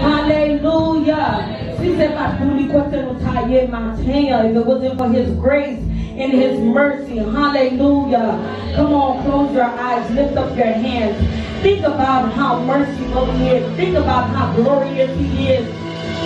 Hallelujah. Si c'est pas pour lui côté nous tailler matin, if it wasn't for his grace and his mercy, hallelujah. Come on, close your eyes, lift up your hands. Think about how merciful he is. Think about how glorious he is.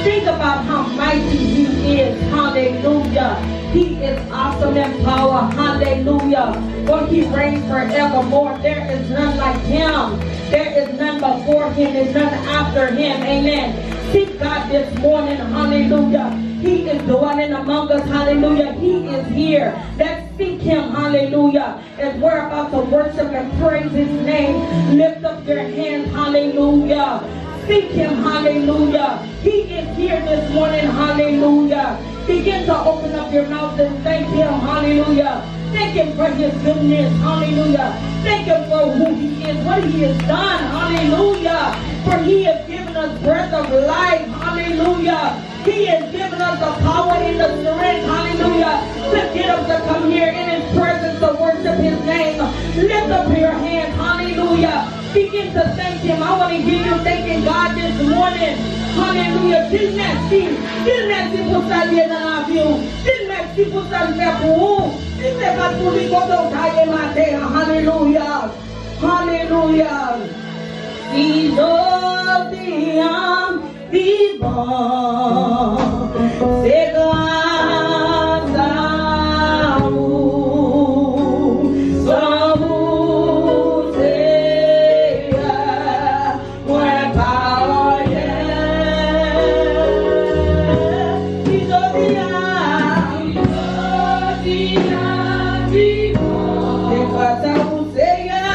Think about how mighty he is. Hallelujah. He is awesome in power. Hallelujah. For he reigns forevermore. There is none like him. There is none before him and none after him. Amen. Seek God this morning. Hallelujah. He is dwelling among us. Hallelujah. He is here. Let's seek him. Hallelujah. As we're about to worship and praise his name, lift up your hands. Hallelujah. Seek him. Hallelujah. He is here this morning. Hallelujah. Begin to open up your mouth and thank him. Hallelujah. Thank him for his goodness. Hallelujah. Thank him for who he is, what he has done. Hallelujah. For he has given us breath of life. Hallelujah. He has given us the power and the strength. Hallelujah. To get us to come here in his presence to worship his name. Lift up your hands. Hallelujah. Begin to thank him. I want to hear you thanking God this morning. Hallelujah. Dis merci pour ça lié dans la vie. Dis merci pour ça le fait pour vous. Dis c'est pas pour lui qu'on doit tailler matin. Hallelujah. Hallelujah. He's all beyond vivant. C'est grâce à vous. Sans vous, Seigneur, moi pas rien. He's all beyond vivant. C'est grâce à vous, Seigneur.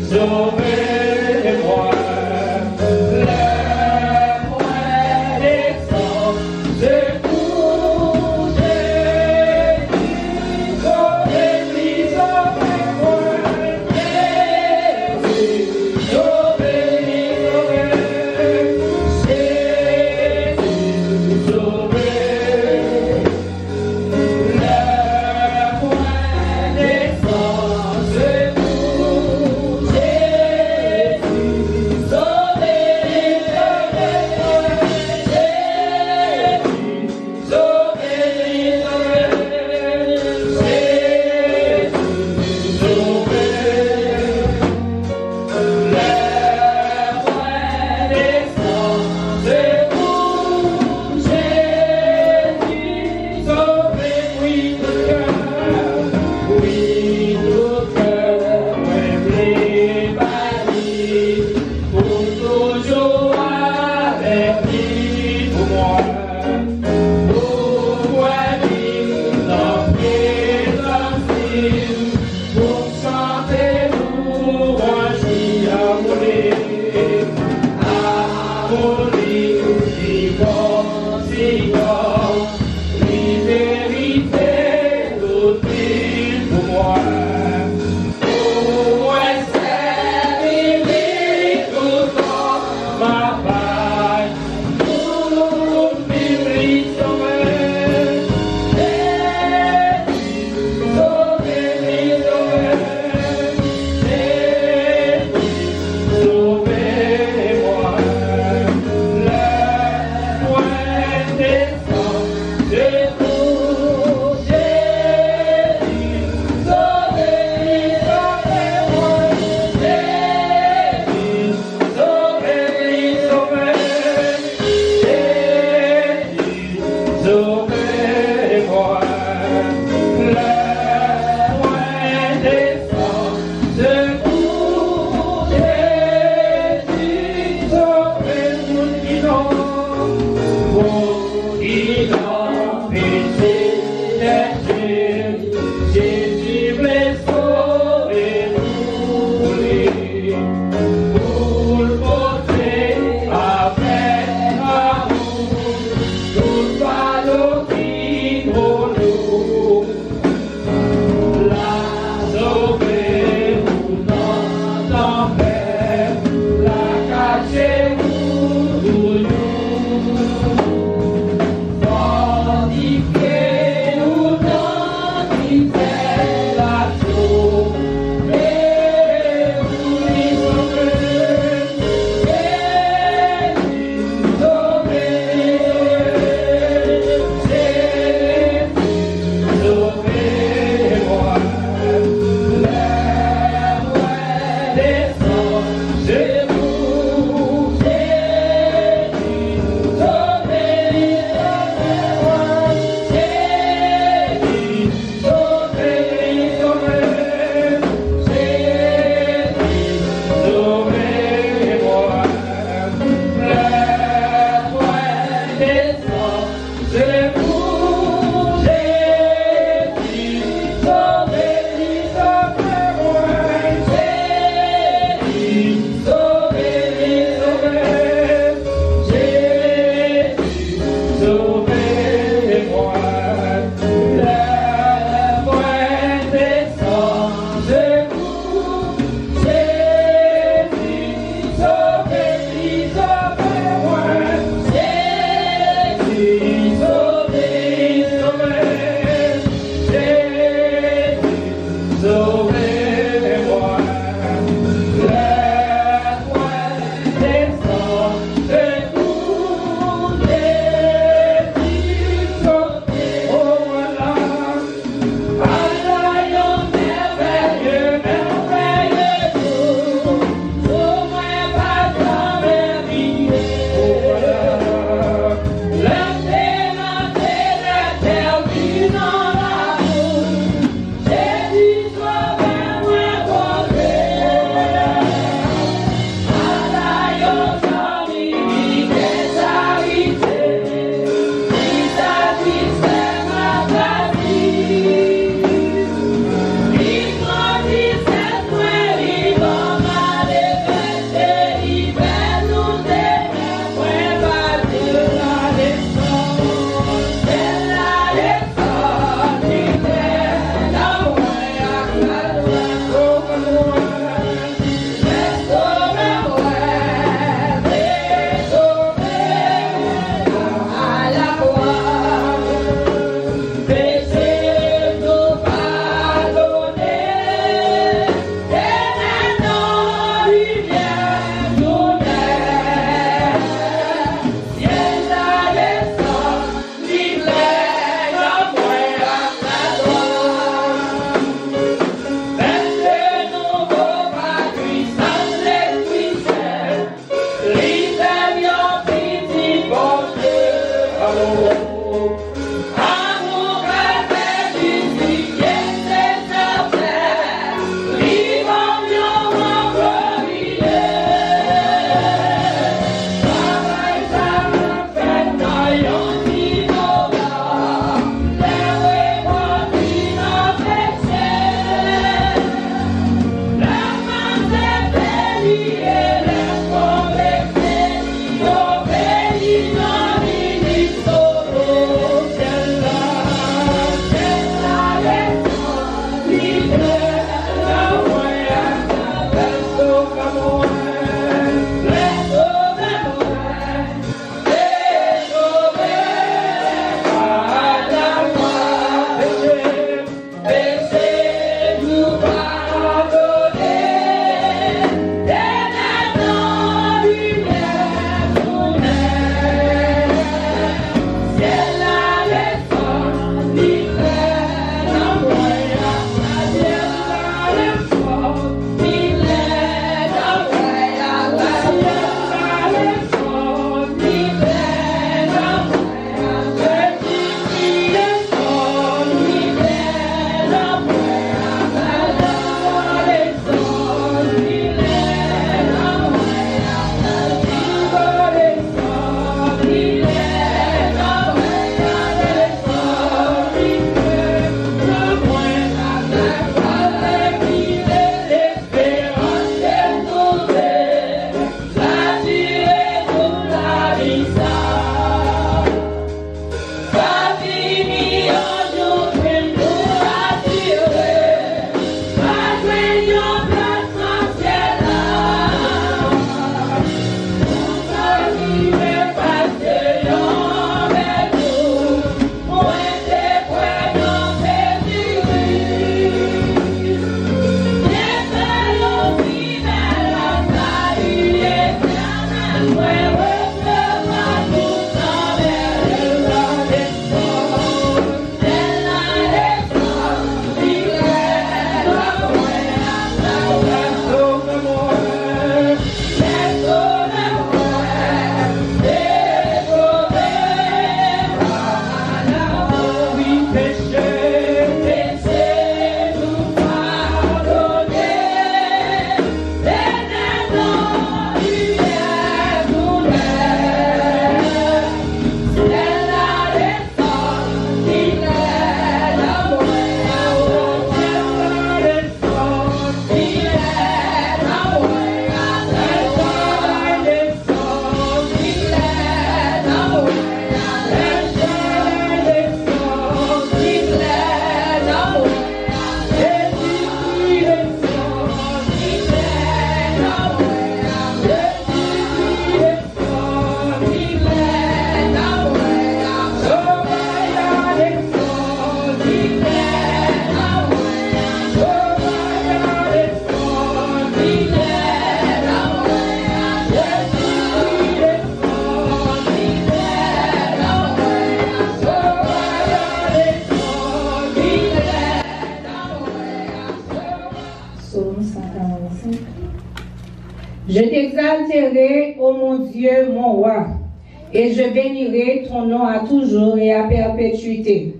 sauvez-moi. Je t'exalterai, ô mon Dieu, mon roi, et je bénirai ton nom à toujours et à perpétuité.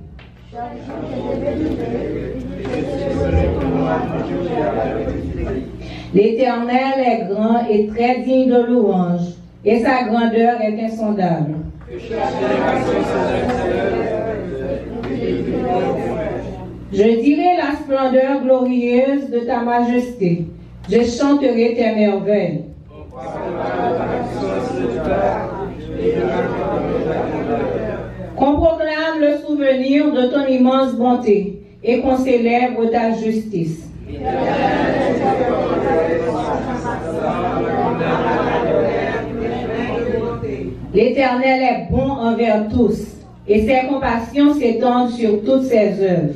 L'Éternel est grand et très digne de louange, et sa grandeur est insondable. Je dirai la splendeur glorieuse de ta majesté. Je chanterai tes merveilles. Qu'on proclame le souvenir de ton immense bonté et qu'on célèbre ta justice. L'Éternel est bon envers tous, et ses compassions s'étendent sur toutes ses œuvres.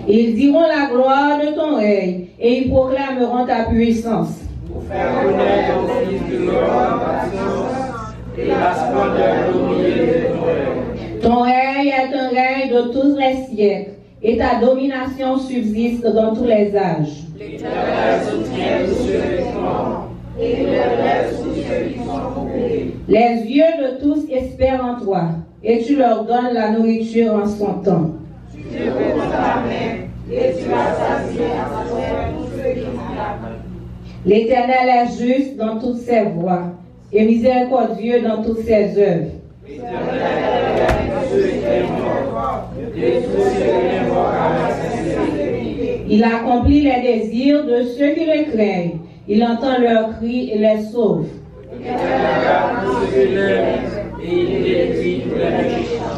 Ils diront la gloire de ton règne, et ils proclameront ta puissance. Pour faire connaître au Fils de l'homme ta puissance et la splendeur glorieuse de ton règne. Ton règne est un règne de tous les siècles, et ta domination subsiste dans tous les âges. L'Éternel soutient tous ceux qui sont, et il élève tous ceux qui sont courbés. Les yeux de tous espèrent en toi, et tu leur donnes la nourriture en son temps. Tu déposes ta main, et tu rassasies à ta terre tous ceux qui t'aiment. L'Éternel est juste dans toutes ses voies, et miséricordieux dans toutes ses œuvres. Il accomplit les désirs de ceux qui le craignent. Il entend leurs cris et les sauve.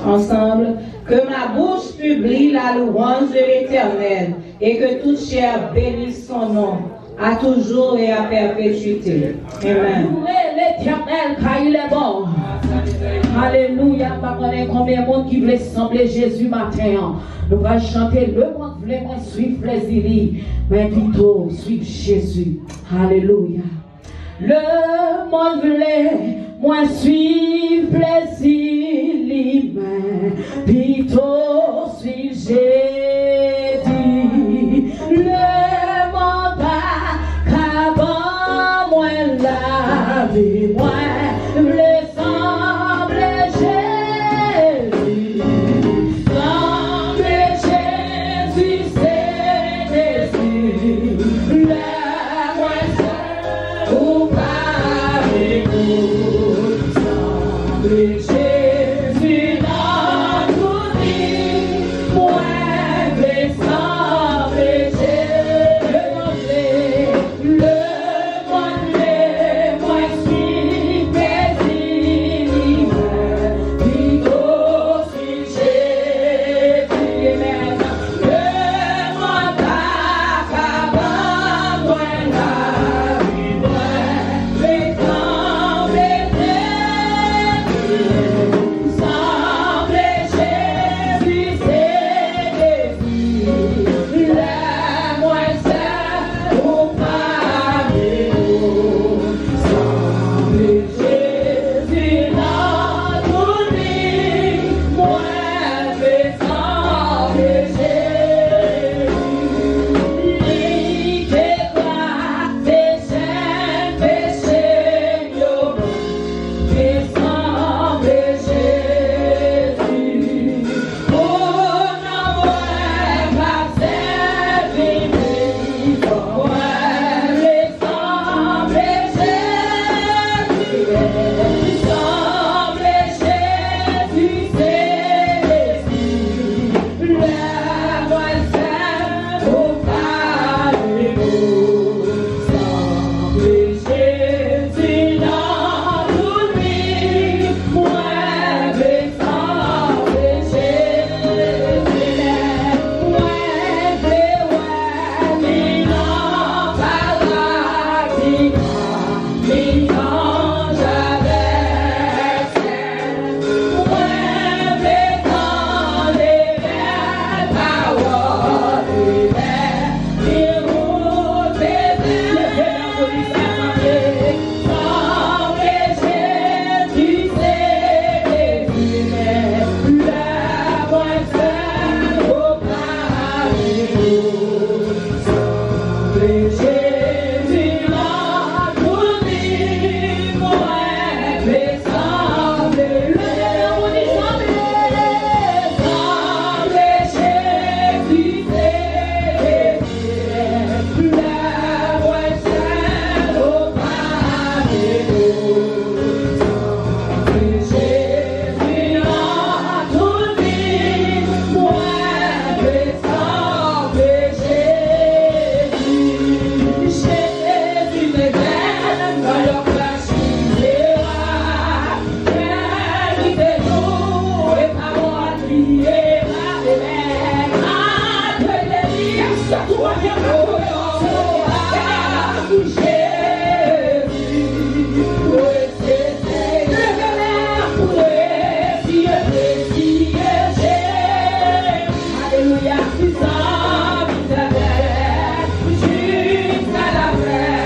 Ensemble, que ma bouche publie la louange de l'Éternel et que toute chair bénisse son nom, à toujours et à perpétuité. Amen. L'Éternel, car il est bon. Alléluia. Pas combien de monde qui voulait sembler Jésus matin. Nous allons chanter le monde voulait moi suivre les mais plutôt suivre Jésus. Alléluia. Le monde voulait moi suivre les îles, mais plutôt suivre Jésus. Le monde a qu'avant moi la vie, moi le semble Jésus. Semble Jésus, c'est Jésus. Le moi seul ou pas avec vous. Semble Jésus dans tout vie, moi Jusqu'à la fin,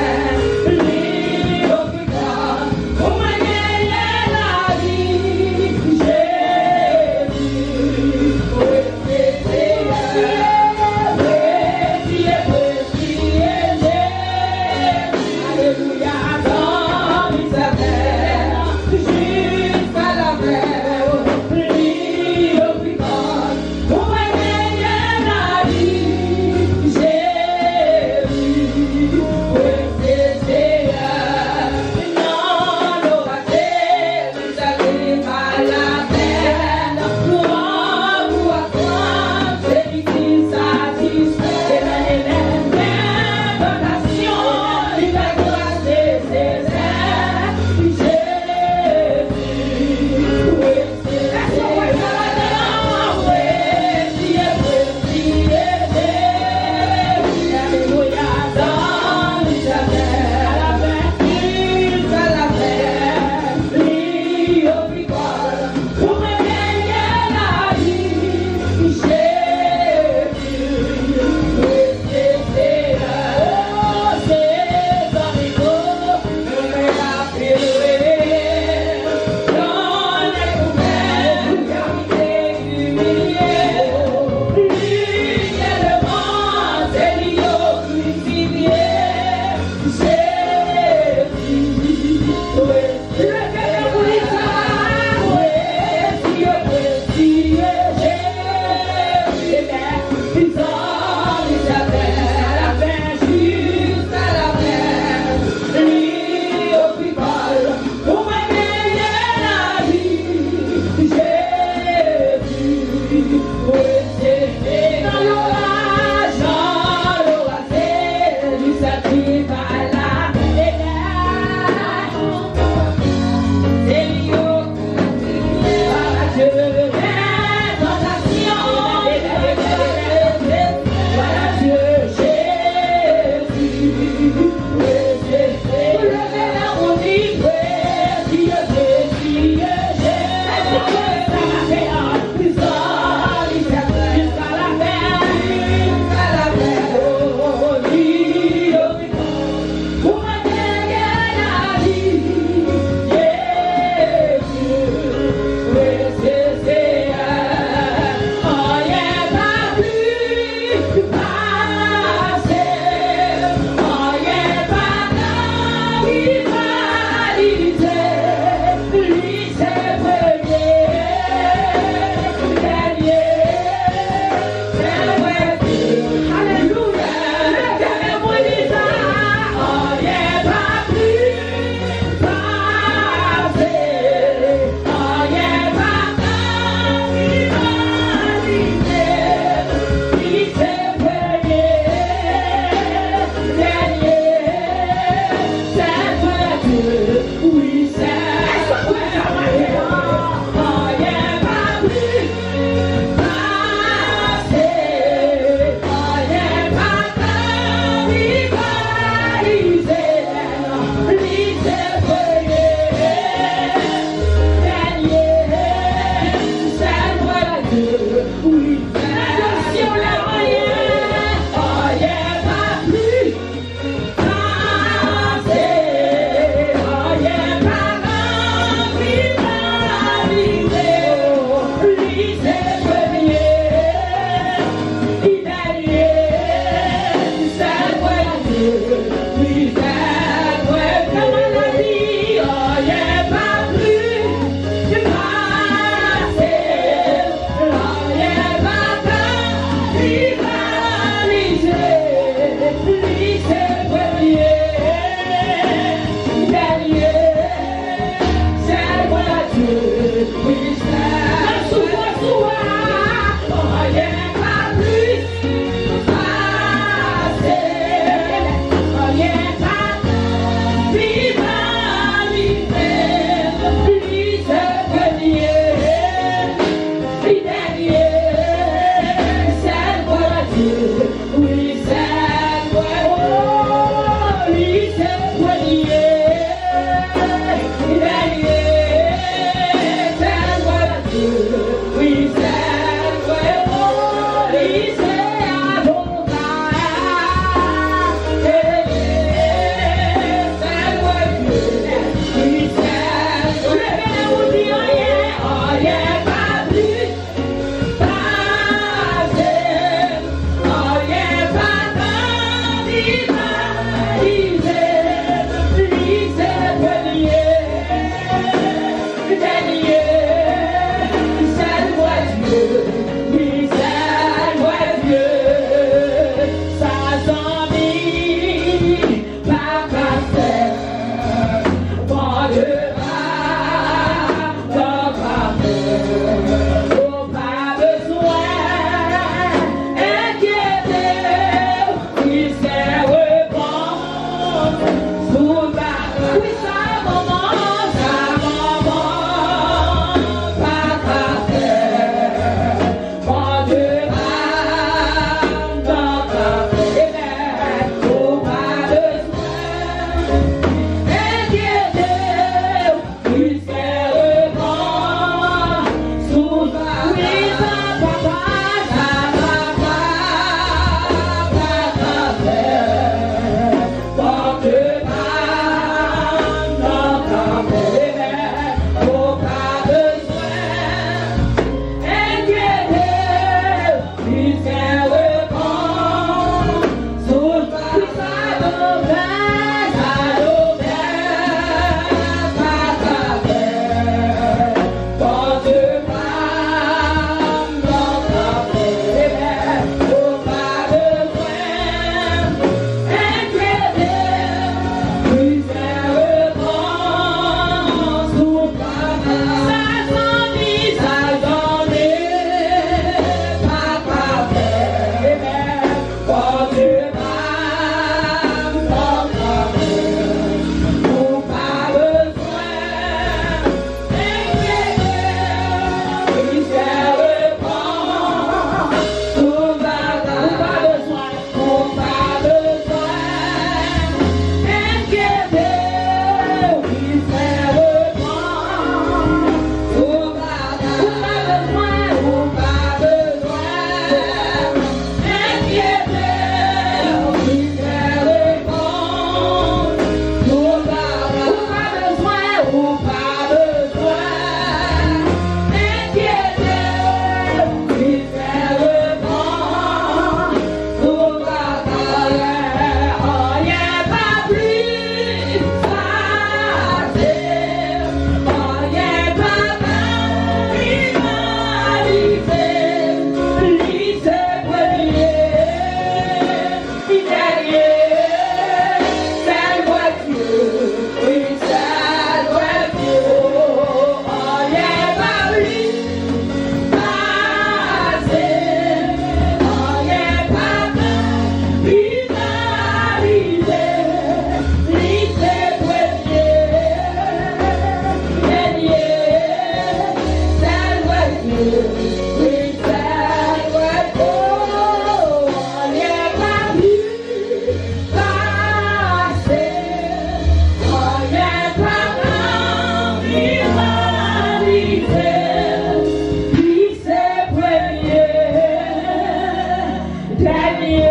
Daniel,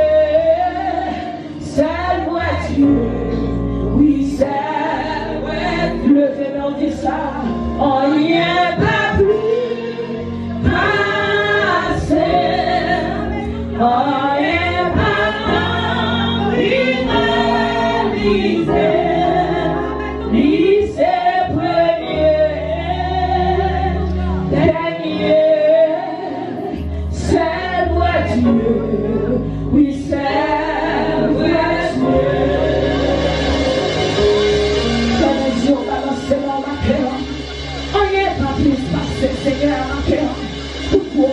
salve-toi, oui, salve-toi. Levez moi dit ça, on n'y est pas plus passé, on n'y est pas rivalisé, ni ses premiers. Daniel, salve-toi, oui, salve-toi. Seigneur, tout pour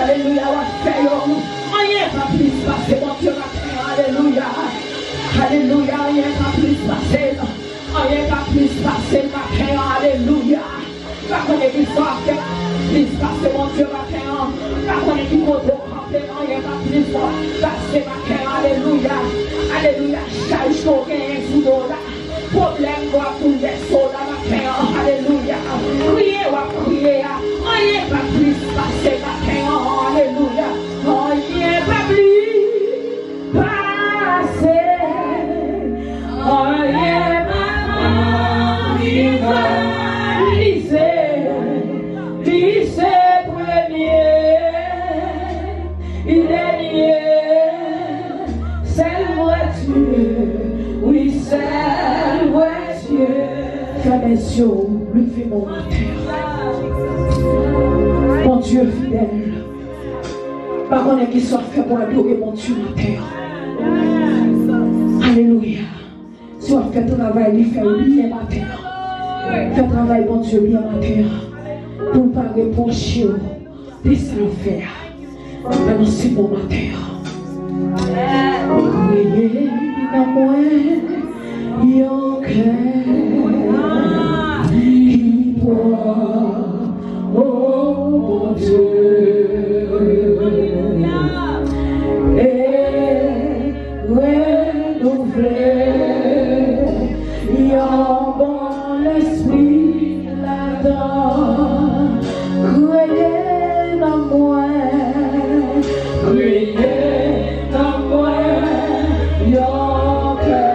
alléluia, on y est pas plus passé, mon Dieu, alléluia, alléluia, on y est pas plus passé, on y est pas plus passé, alléluia, pas qu'on est plus passé, mon Dieu, pas qu'on est plus beau, on y est pas plus passé, alléluia, alléluia, charge qu'on gagne sous là. Problème doit pour les soldats, alléluia. Priez, on n'y est pas plus passé, alléluia. On n'y est pas plus passé, on n'y est pas rivalisé, lycée premier, il est lié, c'est voiture, oui, c'est voiture. Frères et sœurs, levez mon matin. Mon Dieu fidèle, par contre, qu'il soit fait pour adorer mon Dieu matin. Alléluia. Soit fait travail, il fait bien matin. Fait travail, mon Dieu, bien matin. Pour ne pas reprocher des salles faire. Annoncez mon matin. Priez dans moi, yon cœur qui boit. Oh mon Dieu, et renouveler, yon bon esprit là-dedans, croyez dans moi, yon cœur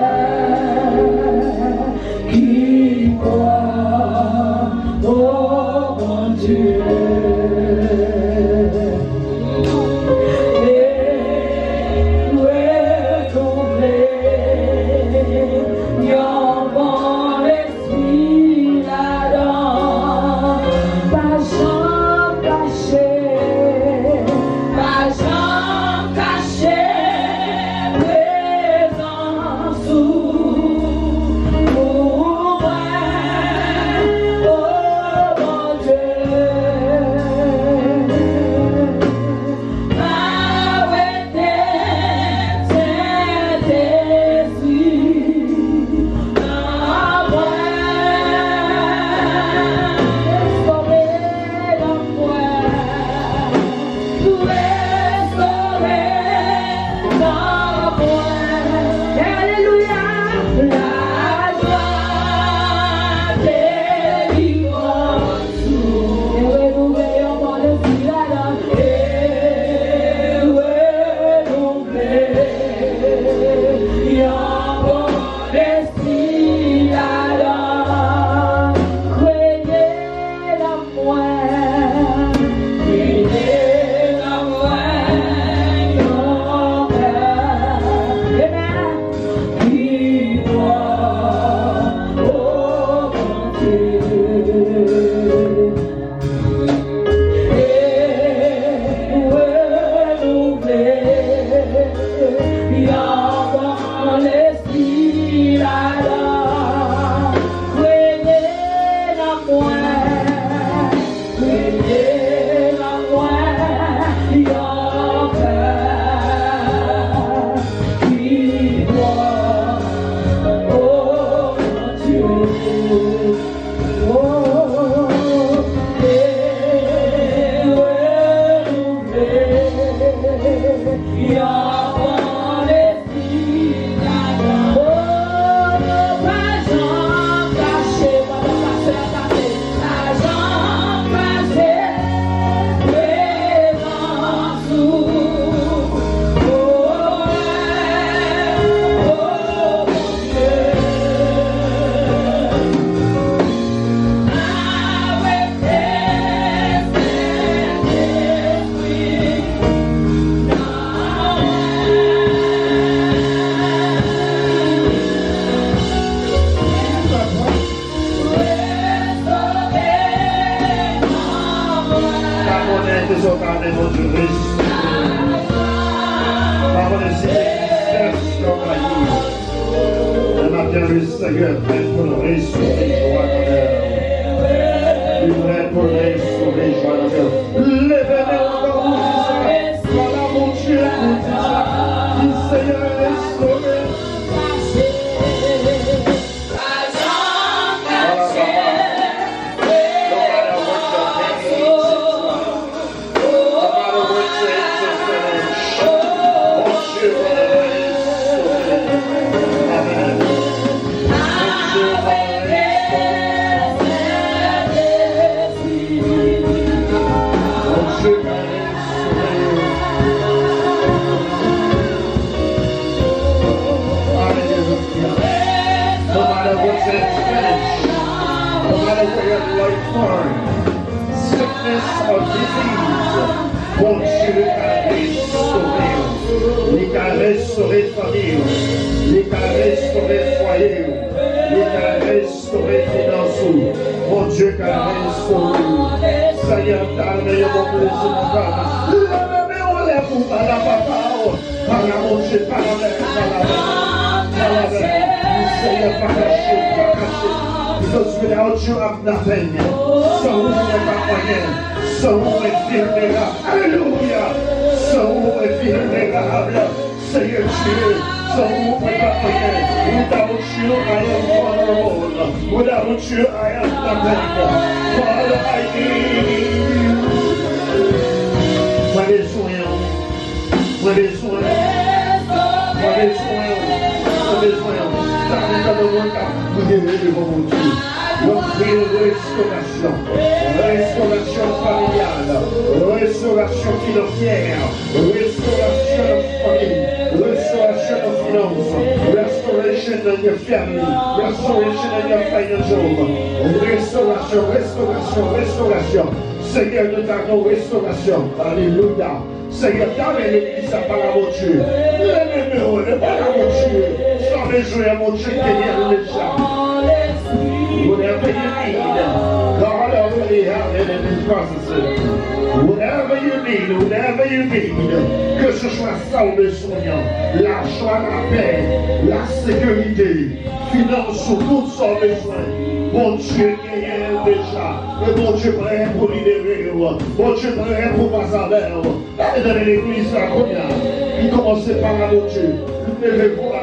tu, Seigneur, prêt pour nous restaurer joie de cœur. Tu es prêt pour nous restaurer joie de cœur. Levez-les encore, vous dites ça. Voilà mon Dieu, vous dites ça. Dis, Seigneur, restaurez. Sickness or disease, bon Dieu a restauré. Il a restauré famille, il a restauré foyer, il a restauré finance. Mon Dieu a restauré. Seigneur, t'armée, mon plaisir, mon papa. Levez, on lève pour la papa. Par la mon Dieu, par la mer, par la mer. Seigneur, pas caché, pas caché. Because without you, I'm nothing. So who is not? So who is vulnerable? Hallelujah. So who is vulnerable? Say your truth. So who is not? Without you, I am vulnerable. Without you, I am nothing. Father, I need you. What is well? What is well? What is well? What is well? Vous devez devant mon Dieu. Vous priez restauration. Restauration familiale. Restauration financière. Restauration de famille. Restoration of finance. Restoration in your family. Restoration in your financial. Restauration, restauration, restauration. Seigneur, nous t'avons restauration. Alléluia. Seigneur, donnez l'église à par mon Dieu. Lève-nous, le par mon Dieu. Sans les jouer à mon Dieu qui est déjà. Whatever you need, God already has it in His processes. Whatever you need, que ce soit ça ou le soignant, la joie, la paix, la sécurité, finance sur toutes sortes de besoins. Mon Dieu qui est déjà, et mon Dieu prêt pour libérer, mon Dieu prêt pour passer à l'air. Dans l'église, la première, il commençait par la mon Dieu. Levez-vous là,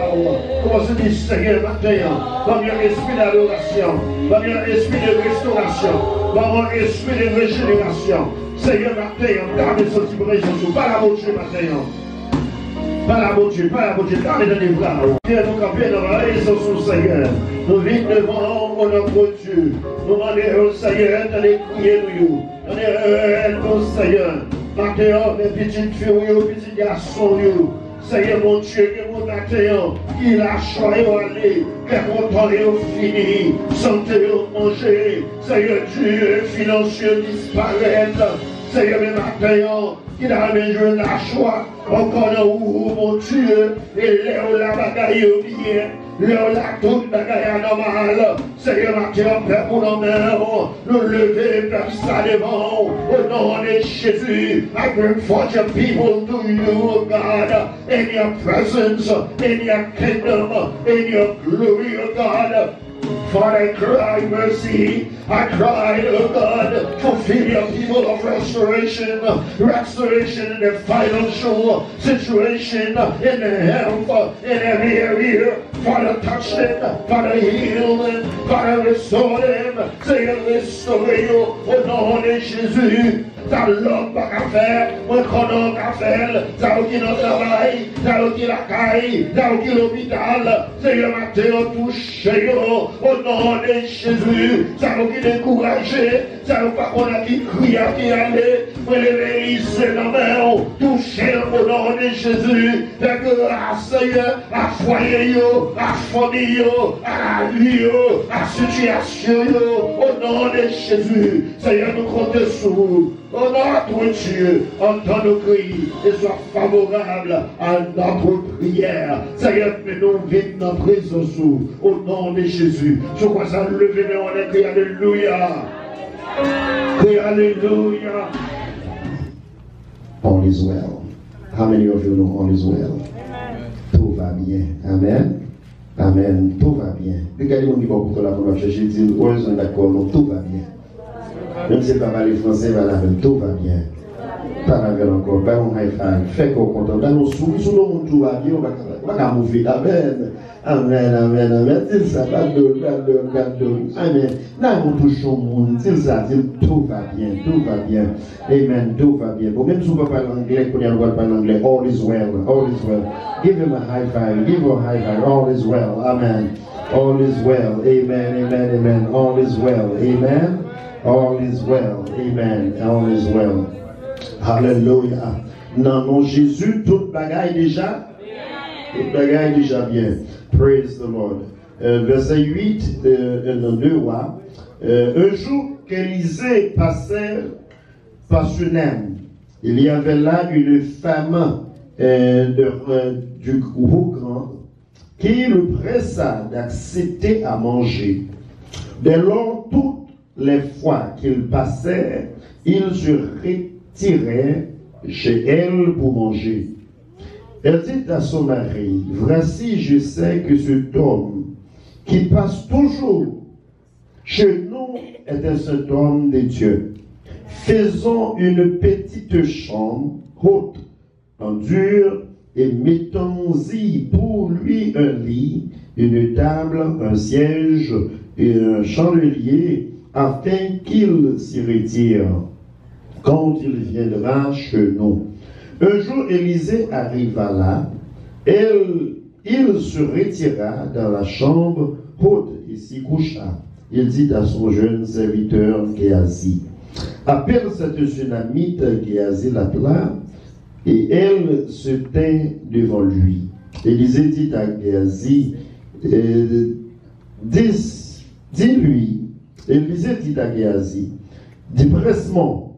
commencez à dire Seigneur matin, dans mon esprit d'adoration, dans mon esprit de restauration, dans mon esprit de régénération. Seigneur matin, gardez ce petit brin sur pas la mon Dieu matin. Pas la mon Dieu, gardez dans les bras. Viens nous camper dans la raison sur Seigneur. Nous vivons devant notre Dieu. Nous demandons au Seigneur de les crier nous. Nous demandons au Seigneur. Matin, mes petites filles, mes petits garçons, Seigneur mon Dieu, que mon matin, il a choisi d'aller, que mon temps est fini, santé manger, Seigneur Dieu, financier disparaître, Seigneur mes matins, il a besoin de la joie, encore où mon Dieu, et là où la bagaille est bien. La toute bagaille anormale, Seigneur, matin, Père, pour nos mains, nous lever, Père, ça devant, au nom de Jésus. I bring forth your people to you, God, in your presence, in your kingdom, in your glory, God. For I cry mercy, I cry, oh God, fulfill your people of restoration, restoration in the financial situation, in the health, in every area. Father, touch them, Father, heal them, Father, restore them, say, restore you, au nom de Jésus. Ça l'homme pas qu'à faire, moi qu'on a qu'à faire, ça qui notre travail, ça qui la caille, ça qui l'hôpital, c'est le matin on touche au nom de Jésus, ça qui découragé, ça pas qu'on a qui crie à qui aller, moi les c'est la main, toucher au nom de Jésus, faire grâce Seigneur, à foyer, à famille, à la vie, à la situation, au nom de Jésus, Seigneur nous comptons sur vous. Oh notre Dieu, entends nos cris et sois favorable à notre prière. Seigneur, fais-nous vite dans notre présence au nom de Jésus. Je crois ça, levez nous on crie Alléluia. Crie Alléluia. All is well. How many of you know all is well? Tout va bien. Amen. Amen. Tout va bien. Regardez-moi qui va pour la première chercher, dit, heureusement d'accord, donc tout va bien. Même si pas parler français, tout va bien. Pas la gueule encore, pas un high five, fait qu'on content. Dans nos souris, sous le monde, tout va bien, on va mouver. Amen. Amen, amen, amen. Dis ça, pardon. Amen. Là, on touche au monde, dis ça, dis tout va bien, tout va bien. Amen, tout va bien. Bon, même si on ne parle pas anglais, qu'on y a le droit de parler anglais, all is well, all is well. Give him a high five, give her a high five, all is well, amen. All is well, amen, amen, amen. All is well, amen. All is well, amen. All is well. Hallelujah. Non, non, Jésus, toute bagaille déjà. Toute bagaille déjà bien. Praise the Lord. Verset 8, dans 2 rois. Un jour qu'Élisée passait par Sunem, il y avait là une femme du groupe grand qui le pressa d'accepter à manger. Dès lors, toutes les fois qu'il passait, il se retirait chez elle pour manger. Elle dit à son mari, voici, je sais que cet homme qui passe toujours chez nous est un saint homme de Dieu. Faisons une petite chambre haute, en dur, et mettons-y pour lui un lit, une table, un siège et un chandelier, afin qu'il s'y retire quand il viendra chez nous. Un jour, Élisée arriva là, il se retira dans la chambre haute et s'y coucha. Il dit à son jeune serviteur Géasi, appelle cette Sunamite. Géasi l'appela, et elle se tint devant lui. Élisée dit à Géasi, dis-lui, Élisée dit à Géasi, dis pressement,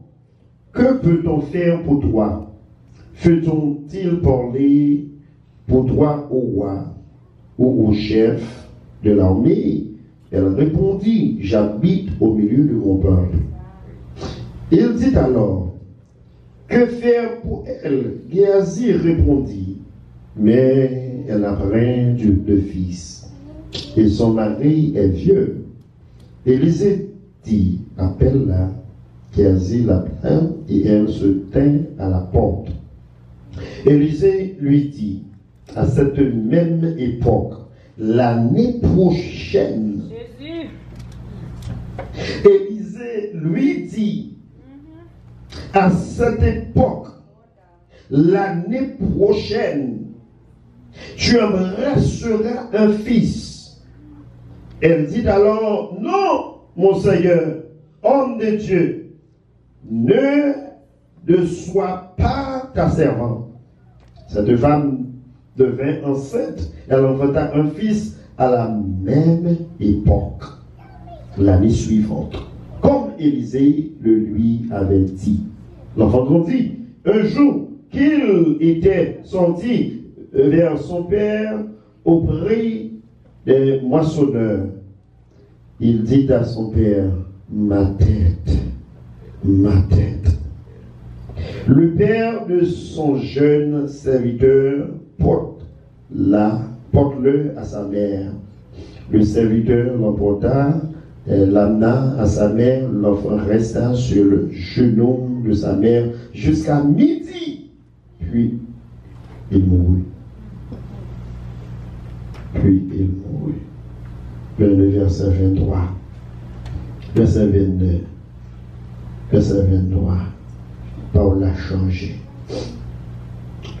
que peut-on faire pour toi? Fait-on-il parler pour toi au roi ou au chef de l'armée? Elle répondit, j'habite au milieu de mon peuple. Il dit alors, que faire pour elle? Géasi répondit, mais elle n'a rien de fils, et son mari est vieux. Élisée dit, appelle-la. Géasi l'appela, et elle se tint à la porte. Élisée lui dit, à cette même époque, l'année prochaine, Élisée lui dit, à cette époque, l'année prochaine, tu embrasseras un fils. Elle dit alors, non, mon Seigneur, homme de Dieu, ne sois pas ta servante. Cette femme devint enceinte, elle enfanta un fils à la même époque, l'année suivante, comme Élisée le lui avait dit. L'enfant grandit. Un jour qu'il était sorti vers son père auprès des moissonneurs, il dit à son père, ma tête, ma tête. Le père de son jeune serviteur porte-le à sa mère. Le serviteur l'emporta, l'amena à sa mère, l'enfant resta sur le genou de sa mère jusqu'à midi. Puis il mourut. Le verset 23. Verset 22. Verset 23. Paul l'a changé.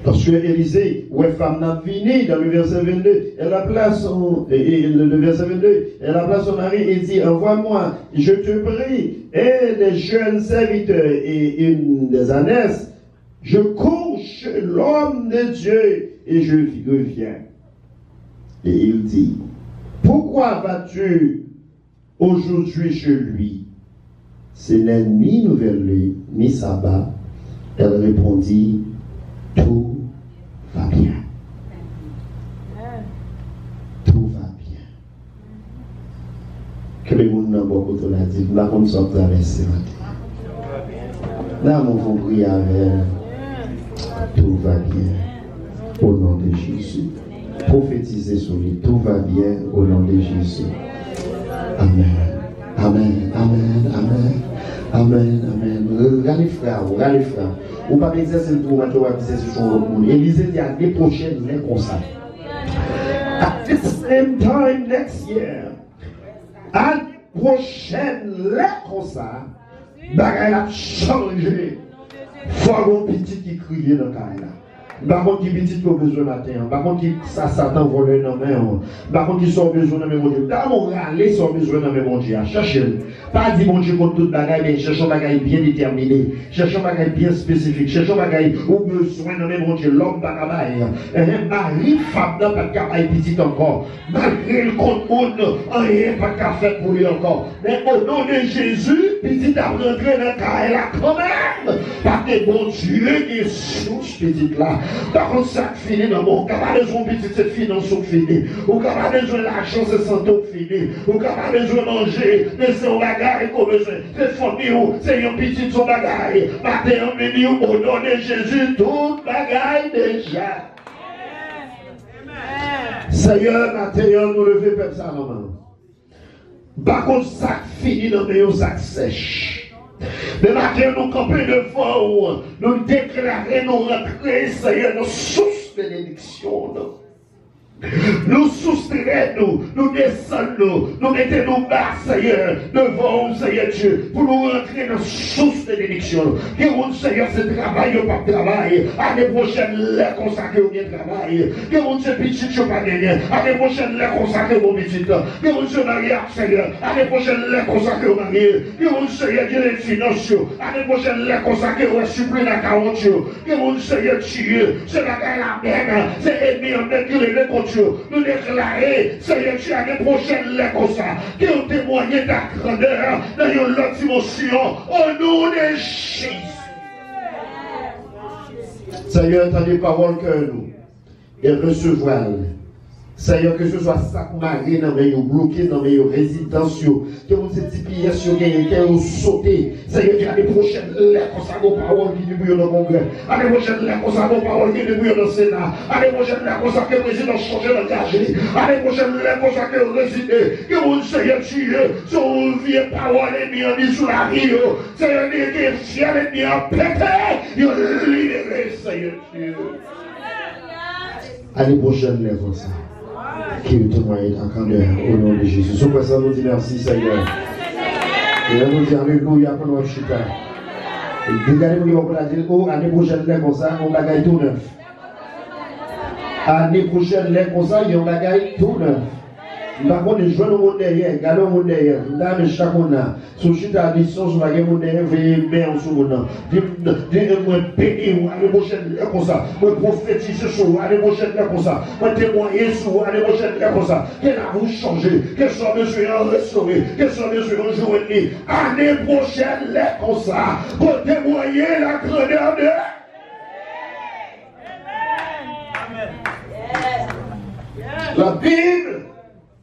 Lorsque Élisée, où est femme n'a fini, dans le verset 22, elle appela son, le verset 22, elle appela son mari et dit, envoie-moi, je te prie, et des jeunes serviteurs et une des ânesses, je cours chez l'homme de Dieu et je reviens. Et il dit, pourquoi vas-tu aujourd'hui chez lui? Ce n'est ni nouvelle ni sabbat. Elle répondit, tout va bien. Tout va bien. Que le monde n'a pas beaucoup l'a dit, là on s'en traverse. Là mon frère prie avec, tout va bien. Au nom de Jésus. prophétiser sur lui. Tout va bien au nom de Jésus. Amen. Amen. Amen. Amen. Amen. Amen. Regardez frère. Ou pas exercer le tour, on va exercer sur le monde. Élisée dit à l'année prochaine, il est comme ça. At the same time next year, l'année prochaine, il est comme ça. Bagay a changé. Faut avoir un petit qui crie dans le cas là. Par contre, qui petit qui a besoin matin. Par contre, qui ça Satan vole dans main. Par contre, qui sont besoin dans mon Dieu. Dans mon râler, sont besoin dans mon Dieu. Cherchez. Pas dire mon Dieu contre toute bagaille, mais cherchez un bagaille bien déterminé. Cherchez un bagaille bien spécifique. Cherchez un bagaille où besoin dans mon Dieu. L'homme pas capable. Marie, femme n'a pas capable petit encore. Malgré le compte monde, rien pas capable pour lui encore. Mais au nom de Jésus, petit a rentré dans le cas là quand même. Parce que mon Dieu qui est souche petit là. Par contre, ça finit dans mon cas, pas besoin de petite finance fini. Ou pas besoin de l'argent, c'est santé fini. Ou pas besoin de manger, mais c'est un bagage qu'on besoin. C'est famille, c'est un petit son bagage. Matin, on me dit, au nom de Jésus, tout bagage déjà. Seigneur, matin, nous lever comme ça, maman. Par contre, ça finit dans mes sacs sèches. Mais maintenant, nous camper devant, nous déclarer, nous rentrer, Seigneur, nos sources de bénédiction. Nous soustraîons, nous descendons, nous mettons bas, Seigneur, devant, Seigneur Dieu, pour nous rentrer dans la source de bénédiction. Que vous, Seigneur, ce travail ou pas travail, l'année prochaine, les consacrés au bien travail. Que vous, ce petit, je pas gagné, l'année prochaine, les consacrés au petit. Que vous, ce mariage, Seigneur, l'année prochaine, les consacrés au marié. Que vous, Seigneur, Dieu, les finances, l'année prochaine, les consacrés au supplé la 40. Que vous, Seigneur Dieu, c'est la guerre la même, c'est ennemi en même qui les compte. Nous déclarer, Seigneur Dieu, l'année prochaine, les comme ça, qui ont témoigné de ta grandeur dans une autre dimension, au nom de Jésus. Seigneur, t'as des paroles que nous, et recevoir. Seigneur, que ce soit sac maré dans mes bloqué dans mes résidences, que vous êtes pièces sur les que vous sautez. Seigneur, l'année prochaine, les consacrés paroles qui débrouillent dans le congrès. L'année prochaine, les consacrés paroles qui débrouillent dans le Sénat. L'année prochaine, les consacrés président changer d'engagé. L'année prochaine, les consacrés résider. Que vous, Seigneur Dieu, sur vieille parole et mis sur la rive. Seigneur, les ciel et mis en pété. Ils ont libéré, Seigneur Dieu. L'année prochaine, les consacrés qui vous témoignent en candeur au nom de Jésus. Sur quoi ça nous dit merci Seigneur. Et on nous dit alléluia pour notre chita. Et regardez-vous qui va dire, oh, année prochaine, les comme ça, on bagaille tout neuf. Année prochaine, les comme ça, on bagaille tout neuf. Par contre, je vois le monde derrière, regardez le monde derrière. Dans le chaque monde là, sur chita mission, sur la monde derrière, veillez bien en ce monde là. Dis-moi, béni, l'année prochaine, les comme ça. Moi, prophétiser sur l'année prochaine, les comme ça. Moi, témoigner sur l'année prochaine, les comme ça. Qu'elle a vous changé, qu'elle soit besoin de restaurer, qu'elle soit besoin de jouer. Année prochaine, les comme ça. Pour témoigner la grandeur de. La Bible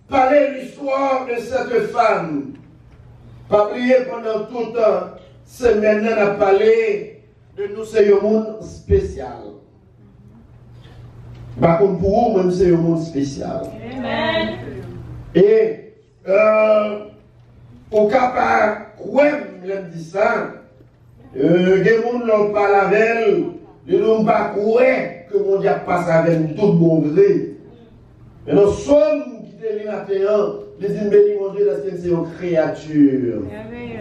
parlait l'histoire de cette femme. Pas prier pendant toute semaine, on a parlé de nous, c'est un monde spécial. Par contre, pour vous, même c'est un monde spécial. Amen. Et, au cas par quoi, je dis ça, des gens n'ont pas la veille, ils n'ont pas croire que mon Dieu passe avec tout bon gré. Mais nous sommes qui étaient matin, les bénis mon Dieu, parce que c'est une créature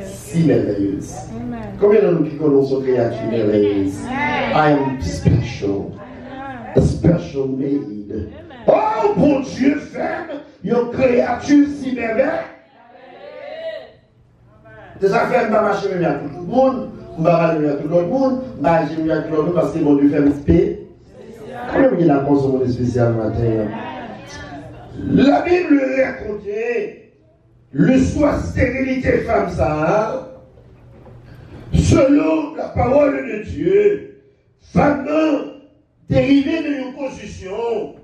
si merveilleuse. Combien de nous qui connaissons une créature merveilleuse? I am special. A special made. Oh, bon Dieu, ferme, une créature si merveilleuse. C'est ça que fait, je ne vais pas marcher à tout le monde, je ne vais pas aller à tout le monde, je ne vais pas aller à tout le monde parce que mon Dieu fait un spécial. Combien il a consommé spécial matin? La Bible racontait l'histoire stérilité femme ça, selon la parole de Dieu, femme dérivée d'une position,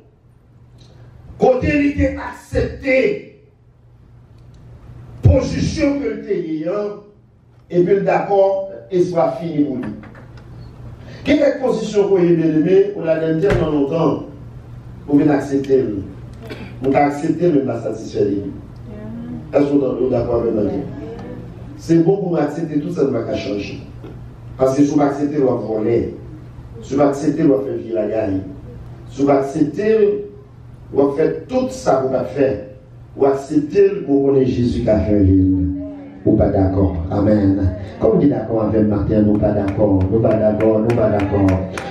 côté elle était acceptée, position que le ayant, et puis d'accord, et soit fini pour lui. Quelle position qu'on est bien aimé, on l'a dit dans longtemps. Vous venez accepter. Vous accepter même la satisfaire. Est-ce que vous êtes d'accord avec moi? C'est bon pour m'accepter tout ça, ne va pas changer. Parce que si vous acceptez, vous voler. Si vous acceptez, vous faire vivre la gagne. Si vous acceptez, vous faire tout ça que vous faire. Vous acceptez, vous connaissez Jésus qui a fait vivre. Ou pas d'accord. Amen. Comme vous dites d'accord avec Martin, nous pas d'accord. Nous pas d'accord. Nous pas d'accord.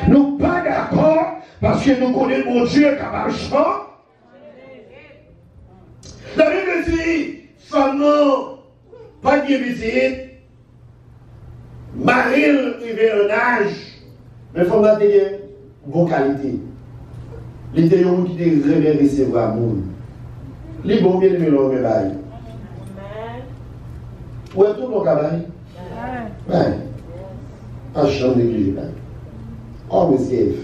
Nous pas d'accord parce que nous connaissons mon Dieu qui a marché. La Bible dit, femme non, pas de visite. Marie arrivé un âge, mais femme n'a pas de bonne qualité. Les gens qui te révèlent recevoir le monde. Les bons bien aimés l'ont réveillé. Où est tout mon travail? Oui. Pas chambre négligée. Always give.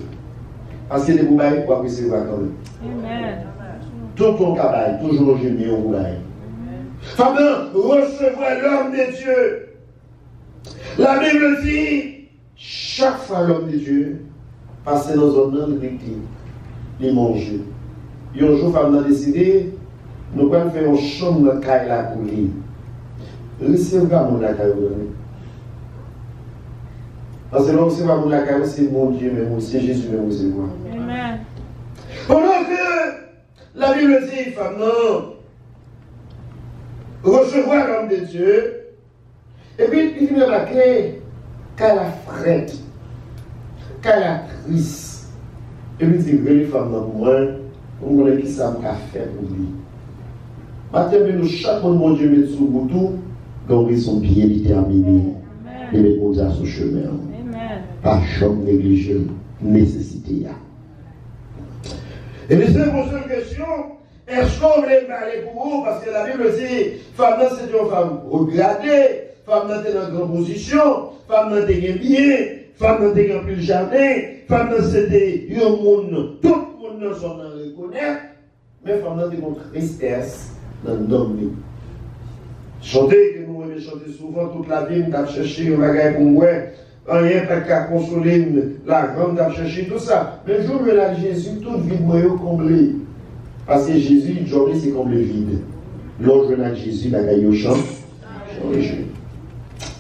Parce que les boubailles pour recevoir quand même. Amen. Tout ton travail, toujours génie au boubailles. Femme, recevoir l'homme de Dieu. La Bible dit, chaque fois l'homme de Dieu passe dans un nom victime. Il mange. Et un jour, femme a décidé, nous allons faire une chambre de Kaila pour lui. Recevez-moi mon accueil. Parce que l'homme recevez-moi mon accueil, c'est mon Dieu, mais c'est Jésus, mais c'est moi. Amen. Pendant que la Bible dit, femme, non, recevoir l'homme de Dieu, et puis il vient remarquer qu'elle a frette, qu'elle a triste. Et puis il dit, les femmes, non, moi, on voulait qui ça m'a fait pour lui. Maintenant, nous, chaque monde, mon Dieu, met sous bouton. Donc ils sont bien déterminés et les bons à ce chemin. Pas jamais négliger nécessité. Et c'est pour cette question, est-ce qu'on voulait parler pour vous? Parce que la Bible dit, femme c'est une femme regardée, femme est dans une grande position, femme est bien, femme est dans plus jardin, femme c'était un monde, tout le monde s'en reconnaît, mais femme est dans une tristesse dans le nom. Chanter, que nous aimons chanter souvent toute la vie, nous avons cherché un bagage pour moi, rien qu'à consoler la grande, nous avons cherché tout ça. Mais le jour où là, Jésus, tout vide, moi, comblé. Parce que Jésus, le journée, c'est comme le vide. L'autre jour, là, Jésus, la gagne au champ, changé.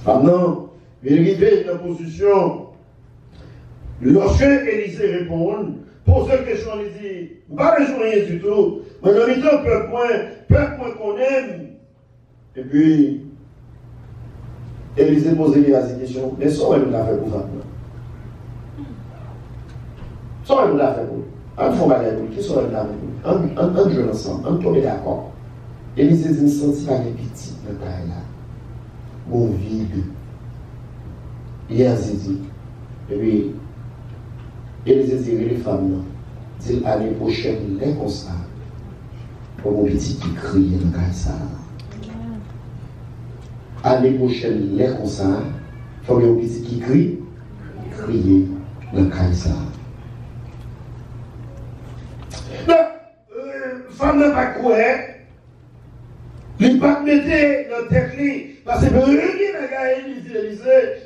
Maintenant, il arrive dans la position. Lorsque Élisée répond, pose une question, il dit, pas besoin de rien du tout. Mais en même temps, peuple qu'on aime. Et puis, Élisée posait la question, mais ça, elle nous l'a fait pour ça. Ça, elle nous l'a fait pour nous. On fait bagarre pour qui ça, elle nous l'a fait pour nous. On joue ensemble, on tombe d'accord. Élisée dit, senti par les petits dans ta là. Bon vide. Il y a dit. Et puis, Élisée dit, les femmes, dit, l'année prochaine, les comme ça. Pour mon petit qui crie dans ta ça. L'année prochaine, les comme ça, il faut que un petit qui crie, crier dans le Kaïsa. Non, femme n'a pas quoi, il pas mettre dans tête parce que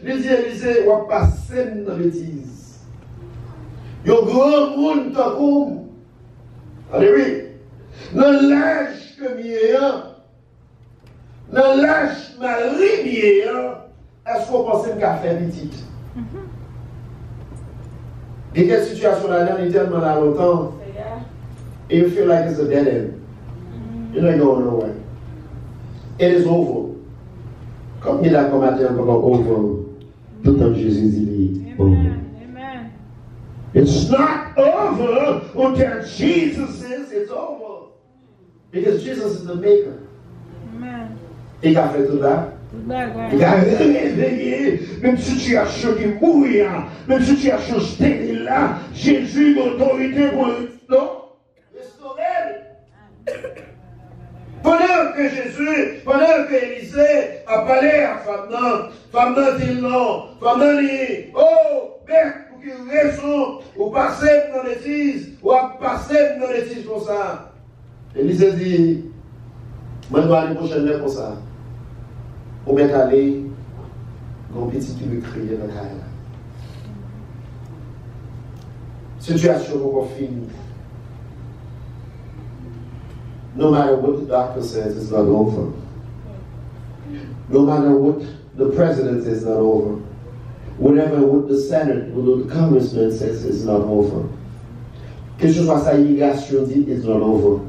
Élisée va passer dans la bêtise. Il y a un grand monde qui comme. Allez oui, dans l'âge que vieillant, dans l'âge Marie vieillant, est-ce qu'on pense qu'à faire petite? Et quelle situation là, il est tellement là longtemps, et you feel like it's a dead end. You're not going nowhere. It is over. Comme il a combattu encore over, tout le temps Jésus dit over. Amen. It's not over until Jesus says it's over. Because Jesus is the maker. Amen. Il a fait tout là. Il a réveillé, même situation qui mourit, même situation stérile là, Jésus d'autorité pour non. Pendant que Jésus, pendant que Élisée a parlé à Famnan dit non, Famnan dit, oh, mec, pour qu'il raison, ou passer dans l'église, ou passer dans l'église comme ça. Élisée dit, moi je dois aller prochainement comme ça. Ou bien aller, mon petit qui veut crier dans la caille. Situation pour qu'on finisse. No matter what the doctor says, it's not over. No matter what the president says, it's not over. Whatever what the Senate, what the congressman says, it's not over. Que ce soit sa immigration dit, it's not over.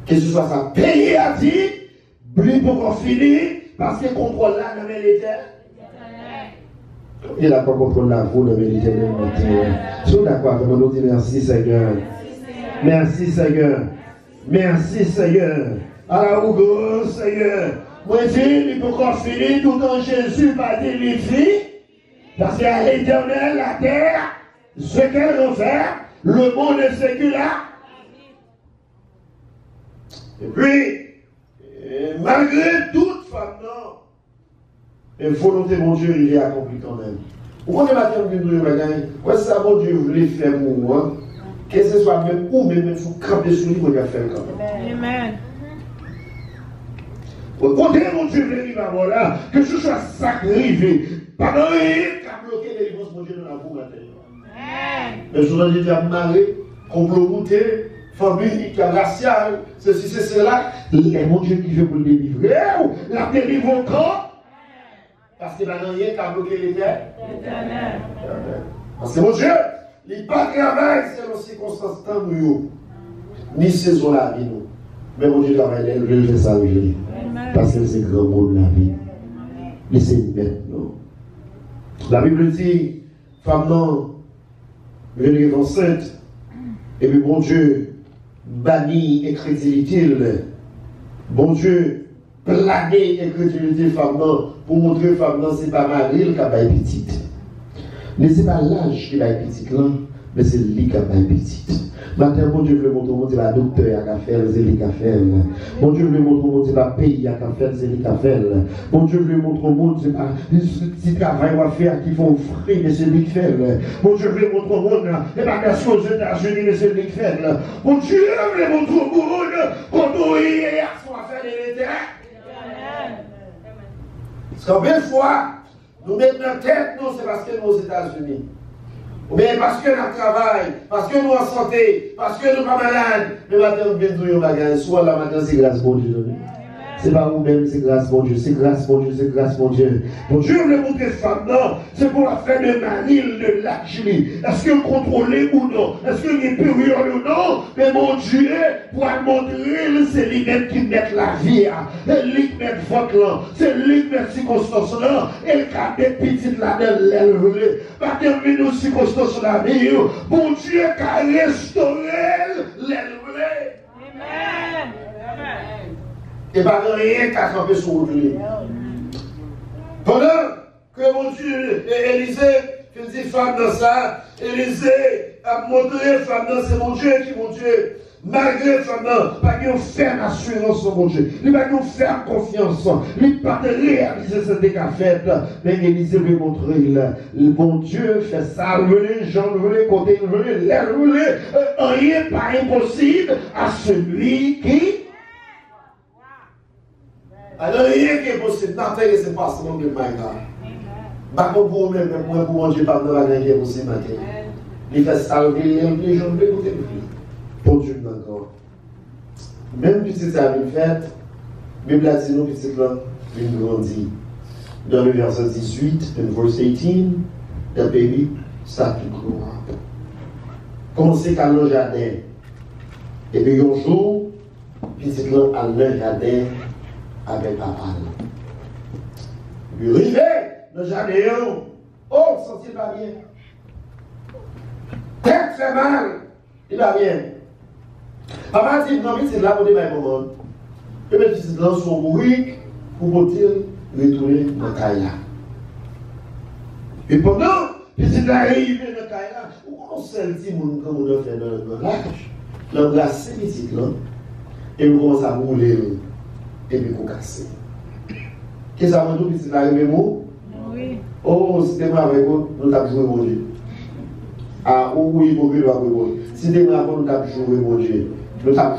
Que ce soit sa pays a dit, plus pour qu'on finisse, parce que contrôle là dans l'Éternel. Il n'a pas contrôle là, vous dans l'Éternel. Sont d'accord avec nous, dit merci Seigneur. Merci Seigneur. Merci Seigneur. À la ougo Seigneur. Moi je dis, il faut qu'on finisse tout en Jésus par dire les filles. Parce qu'à l'Éternel, la terre, ce qu'elle refaire, le monde est séculaire. Et puis, malgré toute femme, non, la volonté de mon Dieu, il est accompli quand même. Pourquoi le matin, vous dites, ouais, ça, mon Dieu voulait faire pour moi, que ce soit même ou même sous camper sur lui, vous allez faire quand même. Amen. Côté mon Dieu voulait dire, voilà, que ce soit sacrifié. Pendant qu'il a bloqué les délivrance, mon Dieu, dans la boue matérielle. Mais je vous ai dit, à marrer, comploter, famille, raciale, ceci, c'est cela. Et mon Dieu qui veut vous le délivrer, la délivre encore. Parce qu'il n'y a rien qui a bloqué l'éternel. Parce que mon Dieu, il n'est pas travail selon les circonstances tant nous, ni saison la vie. Mais mon Dieu travaille, il veut faire ça aujourd'hui. Parce que c'est grand monde la vie. Laissez-nous maintenant. La Bible dit, femme non, venue enceinte, et puis bon Dieu, banni incrédulité, bon Dieu, plagué incrédulité femme non, pour montrer femme non, c'est pas Marie qui a baillé petite. Mais ce n'est pas l'âge qui a baillé petite là, mais c'est lui qui a baillé petite. Maintenant, mon Dieu veut montrer au monde, c'est pas docteur qui a fait, c'est lui qui a fait. Mon Dieu veut montrer au monde, c'est pas pays qui a fait, c'est lui qui a fait. Mon Dieu veut montrer au monde, c'est pas ce petit travail qu'on va faire qui font frais, mais c'est lui qui fait. Mon Dieu veut montrer au monde, c'est pas qu'à aux États-Unis, mais c'est lui qui fait. Mon Dieu veut montrer au monde, quand on y est, il faut faire des intérêts. Parce qu'en belle fois, nous mettons en tête, non, c'est parce que nous aux États-Unis. Mais parce que nous travaillons, parce que nous en santé, parce que nous ne sommes pas malades, le matin nous venons de nous bagages, soit la matin c'est grâce bon Dieu. C'est pas vous-même, c'est grâce bon Dieu, c'est grâce bon Dieu, c'est grâce bon Dieu. Mon Dieu veut montrer femme, non, c'est pour la faire de Manille, de Lachili. Est-ce que contrôlez ou non? Est-ce que est période ou non? Mais mon Dieu, pour montrer, c'est lui-même qui met la vie, c'est lui qui met votre là, c'est lui qui met circonstance là, et le cas des petites là-dedans, l'élevée. Pas terminer aux circonstances de la vie, mon Dieu qui a restauré l'élevée. Amen. Et pas rien qu'à camper sur lui. Pendant que mon Dieu, Élisée, qui dit femme dans ça, Élisée a montré femme dans c'est mon Dieu qui mon Dieu. Malgré femme dans, pas qu'il ferme assurance sur mon Dieu. Il va nous faire confiance. Il pas de réaliser ce qu'a fait. Mais Élisée veut montrer le bon Dieu fait ça. Les gens veulent côté, l'air veulent. Rien pas impossible à celui qui. Alors, rien qui est possible. Nothing is impossible with my God. Pas comme pour moi, mais pour mon Dieu, pas de la qui est possible. Il fait salver les gens de côté de lui. Pour Dieu encore. Même si ça a été fait, la Bible a dit, nous, petit là, il grandit. Dans le verset 18, in verse 18, the baby start to grow up. Commencez qu'à le jardin. Et puis, un jour, petit là, à le jardin, avec papa. Il arrive dans le jardin, oh, sentit pas bien. Tête fait mal, il va bien. Papa dit, non, mais c'est là pour des mains pour moi. Et bien, c'est dans son bruit pour pouvoir retourner dans le caïla. Et pendant que c'est arrivé dans le caïla, on s'est dit, comme on a fait dans l'âge, l'embrasser ici, là, et on commence à rouler. Et puis qu'on casse. Qu'est-ce que ça m'a dit? C'est arrivé mot? Oui. Oh, c'était moi avec vous, nous avons joué mon Dieu. Ah, oui, mon Dieu, c'était moi avec vous, nous avons joué mon Dieu. Nous avons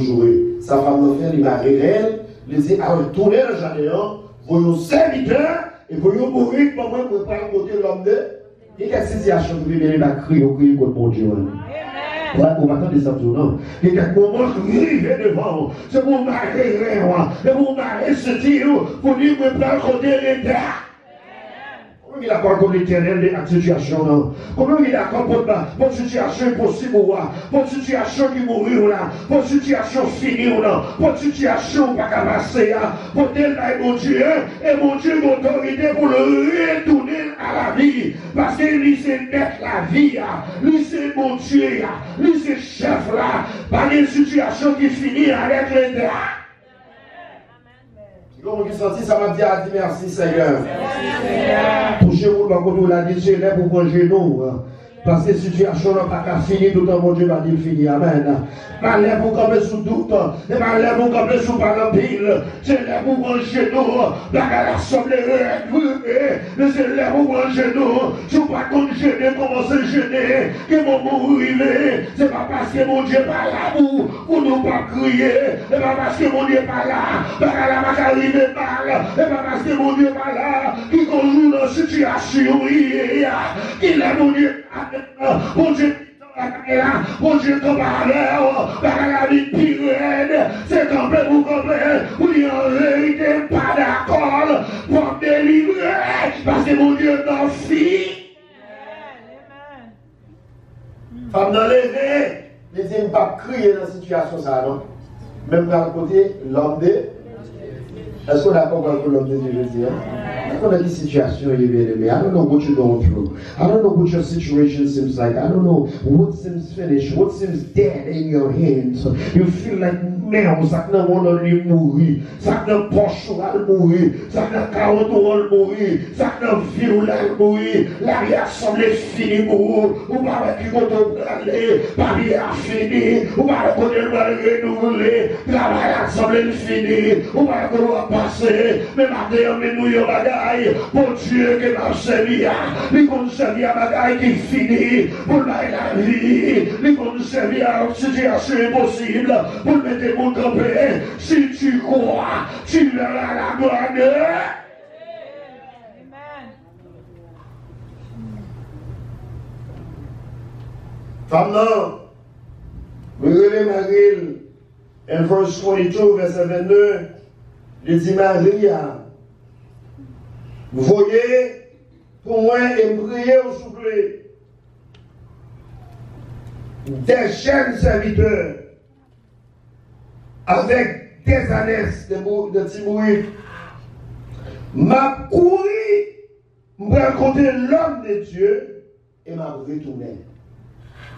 joué. Sa femme m'a fait, il m'a révélé, il dit, ah, tournez le jardin, voyons serviteurs, et voyons mourir, pour moi, pour pas côté l'homme de. Et quelle situation, il va crier contre mon Dieu. On va attendre ça tout, non? Il y a des moments qui arrivent devant. C'est pour marquer rien. C'est pour marquer ce tir. Pour dire que je vais côté l'État. Combien il est d'accord avec l'éternel de la situation, non? Combien il est d'accord pour la situation impossible, pour la situation qui mourit, pour la situation finie, pour la situation pas qu'à passer, pour tel mon Dieu, et mon Dieu d'autorité pour le retourner à la vie. Parce que lui, c'est mettre la vie, lui, c'est mon Dieu, lui, c'est chef là, pas une situation qui finit avec l'État. Comment qui sorti, ça m'a dit à dire merci Seigneur. Touchez-vous dans le la dit, c'est là pour manger nous. Parce que la situation n'a pas fini, tout le temps, mon Dieu va dire fini. Amen. Pas là pour camper sous doute, et pas là pour camper sous par pile. C'est là pour manger nous. La l'assemblée est c'est là pour manger nous. Je ne pas qu'on gêner, commencer à gêner, que mon mot arrive. C'est pas parce que mon Dieu n'est pas là pour nous pas crier. C'est pas parce que mon Dieu n'est pas là, parce qu'elle n'a pas arrivé mal. C'est pas parce que mon Dieu n'est pas là, qui conjoue dans la situation, qui est mon Dieu. Mon Dieu, mon Dieu, comme la vie pire, c'est comme vous comprenez, vous dites en vérité, pas d'accord pour délivrer, parce que mon Dieu t'en fit. Femme dans l'éveil, les hommes pas crier dans la situation, ça, non? Même par le côté, l'homme de. Est-ce qu'on a compris l'homme de Dieu, je dis? I don't know the situation you're in. I don't know what you're going through. I don't know what your situation seems like. I don't know what seems finished, what seems dead in your hands. You feel like now, ça ne va pas mourir, ça ne poche va mourir, ça ne carotte va mourir, ça ne vie va mourir. La vie a semblé finie pour vous. Vous parlez qui va aller, la vie a fini. Vous parlez qu'on va renouveler, la vie a semblé fini. Vous parlez qu'on va passer, mais maintenant, nous y bagaille. Mon Dieu qui m'a servi, il m'a servi à bagaille qui finit pour la vie, il m'a servi à une situation impossible pour mettre mon campé. Si tu crois, tu verras la gloire de Dieu. Femme non, vous relevez Marie, en verse 22, verset 22, il dit Maria, vous voyez, pour moi, et prier au souffle des jeunes serviteurs avec des annexes de Timoïde, m'a couru, m'a rencontré l'homme de Dieu et m'a retourné.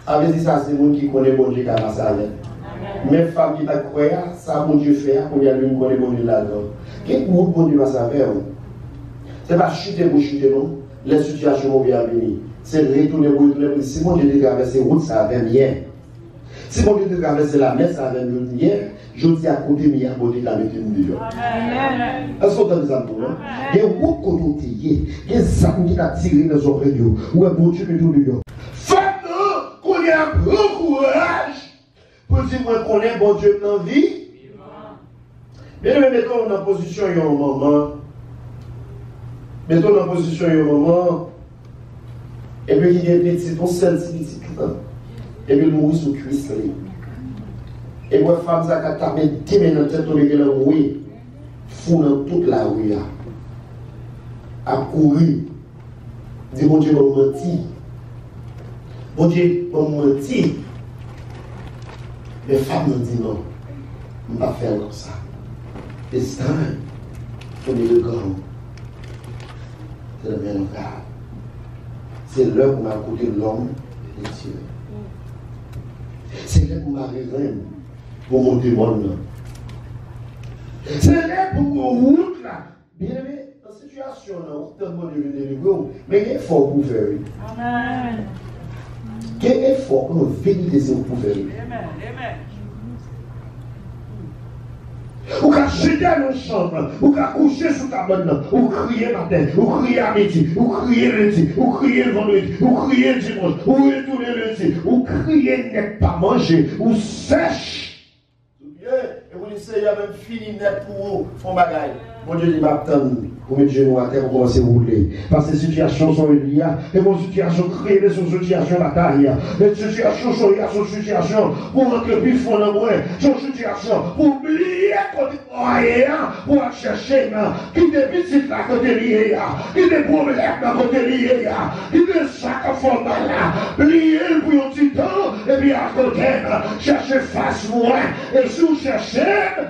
Ça veut dire ça, c'est le monde qui connaît mon Dieu qui a passé avec. Mes femmes qui t'a cru, ça, mon Dieu fait, qu'on y a lui, connaît mon Dieu là-dedans. Qu'est-ce que mon Dieu va savoir? Ce n'est pas chuter pour chuter, non. Les situations vont bien venir. C'est retourner pour retourner. Si mon Dieu te traverse la route, ça va bien. Si mon Dieu te traverse la mer, ça va bien. Je dis à côté, mais il y a un bon Dieu qui a mis une vie. Est-ce qu'on a des amours? Il y a un bon côté, il y a des amours qui t'a tiré dans son radio. Ou un bon Dieu qui est tout de suite. Faites-nous qu'on ait un grand courage pour dire qu'on ait un bon Dieu dans la vie. Bien, mettons en position, il y a un moment. Mettons en position un moment, et puis il y a des petits, on seul petit, et puis il mourit sous cuisse. Et puis la femme, ça a tapé 10 minutes dans la tête, on est là, oui, fou dans toute la rue, a couru, dit mon Dieu, on menti. Mon Dieu, on menti. Les femmes ont dit non, on ne va pas faire comme ça. It's time for me to go. C'est le même cas. C'est l'heure où m'a écouté l'homme de Dieu. C'est l'heure où m'a rêvé pour mon démon. C'est l'heure pour mon route là. Bien aimé, dans cette situation là, tout le monde est délivré, mais quel effort pour faire? Amen. Quel effort pour nous vérifier pour faire? Amen. Ou qu'à jeter dans la chambre, ou qu'à coucher sous ta bonne, ou crier matin, ou crier à midi, ou crier lundi, ou crier le vendredi, ou crier le dimanche, ou retourner lundi, ou crier n'est pas manger, ou sèche. Et vous dites, il y a même fini net pour vous, font bagaille. Mon Dieu dit, m'attendre pour mettre genoux à terre pour commencer à rouler. Parce que les situations sont liées. Et mon situation créée sur une situation bataille. Les situations sont liées à son situation pour rentrer plus fond dans moi. Son situation pour oublier côté moyen pour aller chercher. Qui des petites là côté lié. Qui des problèmes là côté lié. Qui des sacs formats là. Lié pour un petit temps. Et puis à côté, chercher face moi. Et si vous cherchez,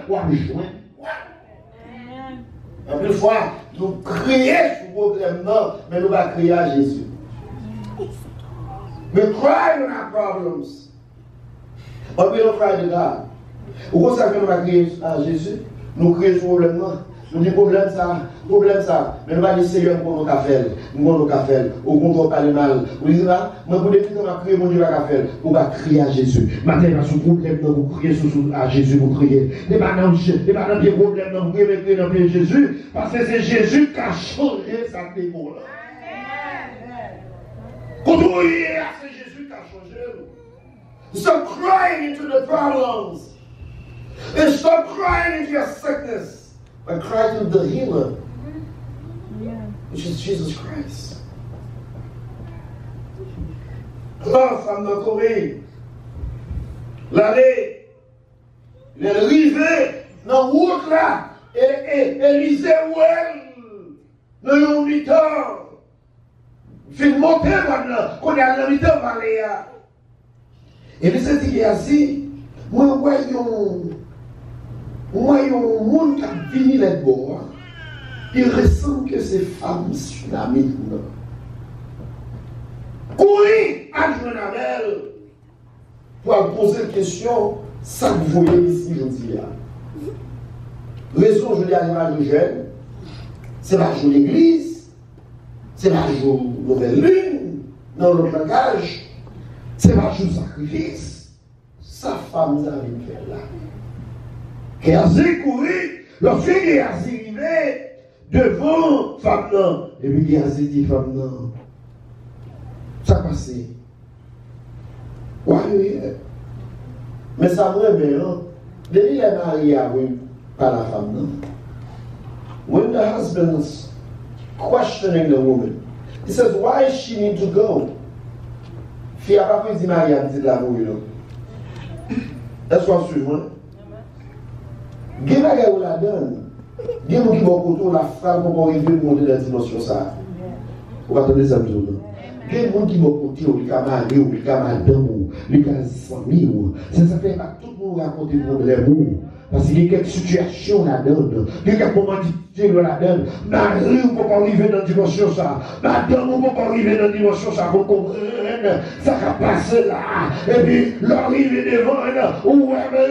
vous allez jouer. Une fois, nous crions sur le problème, non, mais nous allons crier à Jésus. We cry on our problems, but we don't cry to God. Pourquoi ça que nous allons crier à Jésus? Nous crions sur le problème, non. Nous disons problème ça, mais nous allons dire Seigneur pour nos cafés, au contrôle pas le mal. Vous dites là, moi pour depuis qu'on a crié, mon Dieu va faire, on va crier à Jésus. Maintenant, dans ce problème, vous criez à Jésus, vous criez. Et maintenant, il problème, vous criez dans le Jésus, parce que c'est Jésus qui a changé sa démon. Quand vous criez, c'est Jésus qui a changé. Stop crying into the problems. And stop crying into your sickness. But cry to the healer, which is Jesus Christ. Alors, femme de Corée, l'année, il est arrivé dans la route là, et Élisée, dans le mi-temps, fait monter maintenant, qu'on est à la mi-temps, et Élisée dit, il est assis, moi, voyons un monde qui a fini les bords, il ressent que ces femmes tsunami. Courir à Journal pour poser une question, ça que vous voyez ici, je dis là. Raison, je dis à l'image de jeune, c'est la jour l'église, c'est la jour nouvelle lune, dans le langage, c'est la jour sacrifice. Sa femme, ça vient faire là. Géasi courit, lorsque Géasi arrivait devant femme non. Et puis Géasi dit femme non. Ça passait. Oui. Mais ça me bien, hein. Depuis il est marié par la femme non. When the husband's questioning the woman, he says, why does she need to go? Fille a pas pu dire marié à petit l'amour, Est-ce qu'on suit, moi? Gye bagay ou la donne. Gye moun ki bon koto la femme pour arriver à monter dans la dimension ça. Vous attendez ça nous. Gye moun ki bon koto li ka mari ou li ka madame ou li ka famille ou. C'est ça fait pas tout le monde raconter problème ou. Parce qu'il y a quelques situations là-dedans. Il y a quelques moments difficiles là-dedans. Marie, on ne peut pas arriver dans la dimension ça. Madame, on ne peut pas arriver dans la dimension ça. Vous comprenez? Ça va passer là. Et puis, l'arrivée devant, ou vraiment,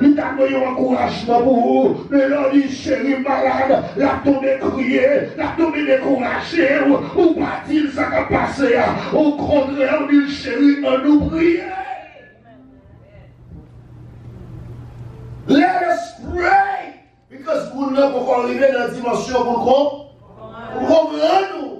il a un encouragement pour vous. Mais là, il chérie malade, la tombe criée, la tombe découragée, ou pas-il, ça va passer. Au contraire, il chérie, on nous prie. Let us pray, because nous ne pouvons pas arriver dans la dimension pour comprendre.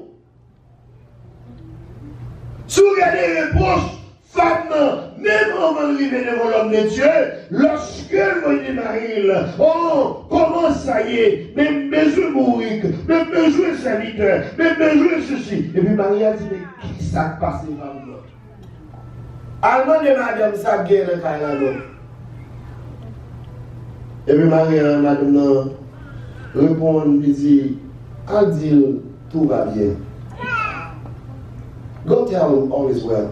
Si vous regardez les réponses, femmes, même on va arriver devant l'homme de Dieu, lorsque vous dites Marie, oh, comment ça y est, même besoin de mourir, même besoin de serviteur, même besoin de ceci. Et puis Marie a dit, mais qui ça passe, femme? Allemand de madame, ça guère le carré. Et puis Marie, madame, répond, il dit, quand dit tout va bien. Go tell him all is well.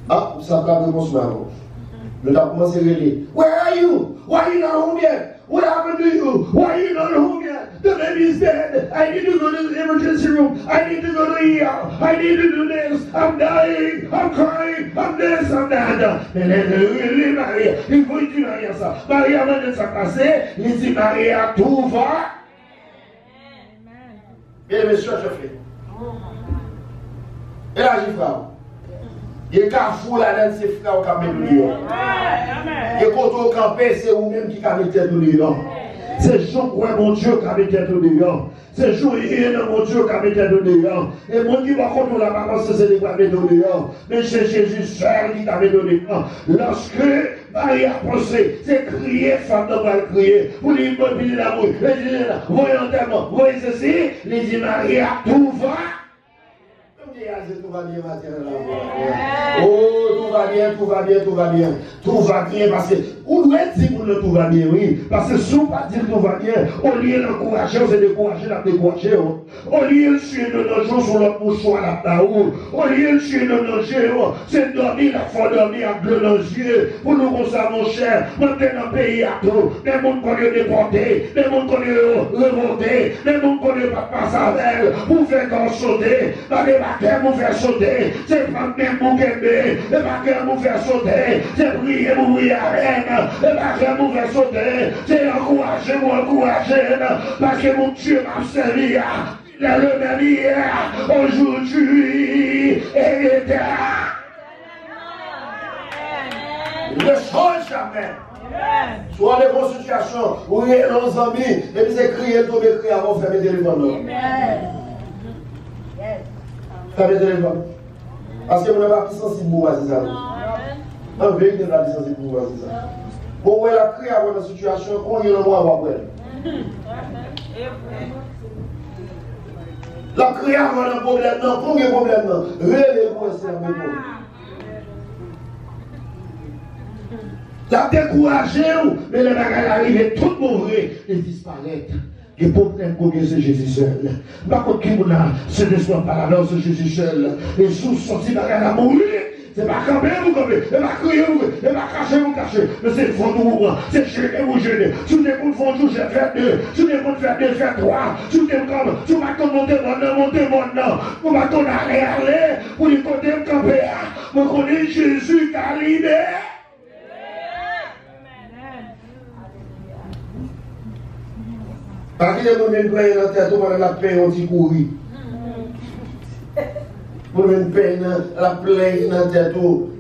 Ah, ça va réponse maintenant. Nous avons commencé à dire, where are you? Why are you not home yet? What happened to you? Why are you not home yet? The baby is dead. I need to go to the emergency room. I need to go to the ER. I need to do this. I'm dying. I'm crying. I'm this. I'm that. Mais les Marie, il faut dire rien ça. Marie a même de ça passer. Il dit Marie a tout va. Bien, monsieur, je fais. Et là, j'y frappe. Il y a un fou là-dedans, c'est frère qui a mis le lion. Et quand on campe, c'est vous-même qui a mis tête au lion. C'est jour où mon Dieu qui a mis tête au lion. C'est jour où il y a mon Dieu qui a mis tête au lion. Et mon Dieu, par contre, la maman, c'est lui qui a mis au lion. Mais c'est Jésus seul qui a mis au lion. Lorsque Marie a pensé, c'est crier, femme de mal crier. Pour lui, il l'amour. Il dit, voyons tellement, voyez ceci, il dit, Marie a tout va. Tout va bien, oh, tout va bien, tout va bien, tout va bien. Tout va bien parce que, où doit dire que tout va bien, oui. Parce que si on ne pas dire tout va bien, au lieu de l'encourager, on s'est découragé, on a découragé. Au lieu de suivre de nos jours sur notre mouchoir, la taou. Au lieu de suivre de nos jours, c'est dormir, la fois dormir avec de nos yeux. Pour nous, comme ça, mon cher, maintenant, pays à tout. Les gens qu'on est déportés, les gens qu'on est remontés, les gens qu'on est pas passé avec, pour faire qu'on sauter, dans les batailles. Vous faire sauter, c'est pas même vous aimer, et pas que vous faire sauter, c'est prier vous prier à reine, et pas que vous faire sauter, c'est encourager vous encourager, parce que mon Dieu m'a servi à le même hier, aujourd'hui, et éternel. Ne change jamais. Soit des bonnes situations, où il y a nos amis, et puis c'est crier, tomber, crier avant de faire des téléphone. Fermez le téléphone. Parce que vous n'avez pas plus sensible pour voir ça. En vérité, vous n'avez pas plus sensible pour voir ça. Bon, vous avez créé à votre situation, combien de mois vous avez? La créé à votre problème, non, combien de problèmes, non? Réveillez-vous et servez-vous. La découragé, mais les bagages arrivent, tout mauvais, et disparaître. Et pour que c'est Jésus seul. Par contre, qui ce ne soit pas là, c'est Jésus seul. Et sous sorti à mourir. C'est pas camper vous camper, c'est pas crier vous, c'est pas cacher vous cacher. Mais c'est le fond vous, c'est gêner vous gêner. Si vous êtes fond vous, j'ai fait deux. Si vous êtes faire deux, faire trois. Si vous êtes comme, si vous m'attendez monter maintenant. Vous m'attendez aller, pour les côtés me camper. Vous connaissez Jésus qui a libéré. Parce que vous avez une peine dans la tête, vous avez la peine, on dit courir. Vous avez une peine, la plaie dans la tête,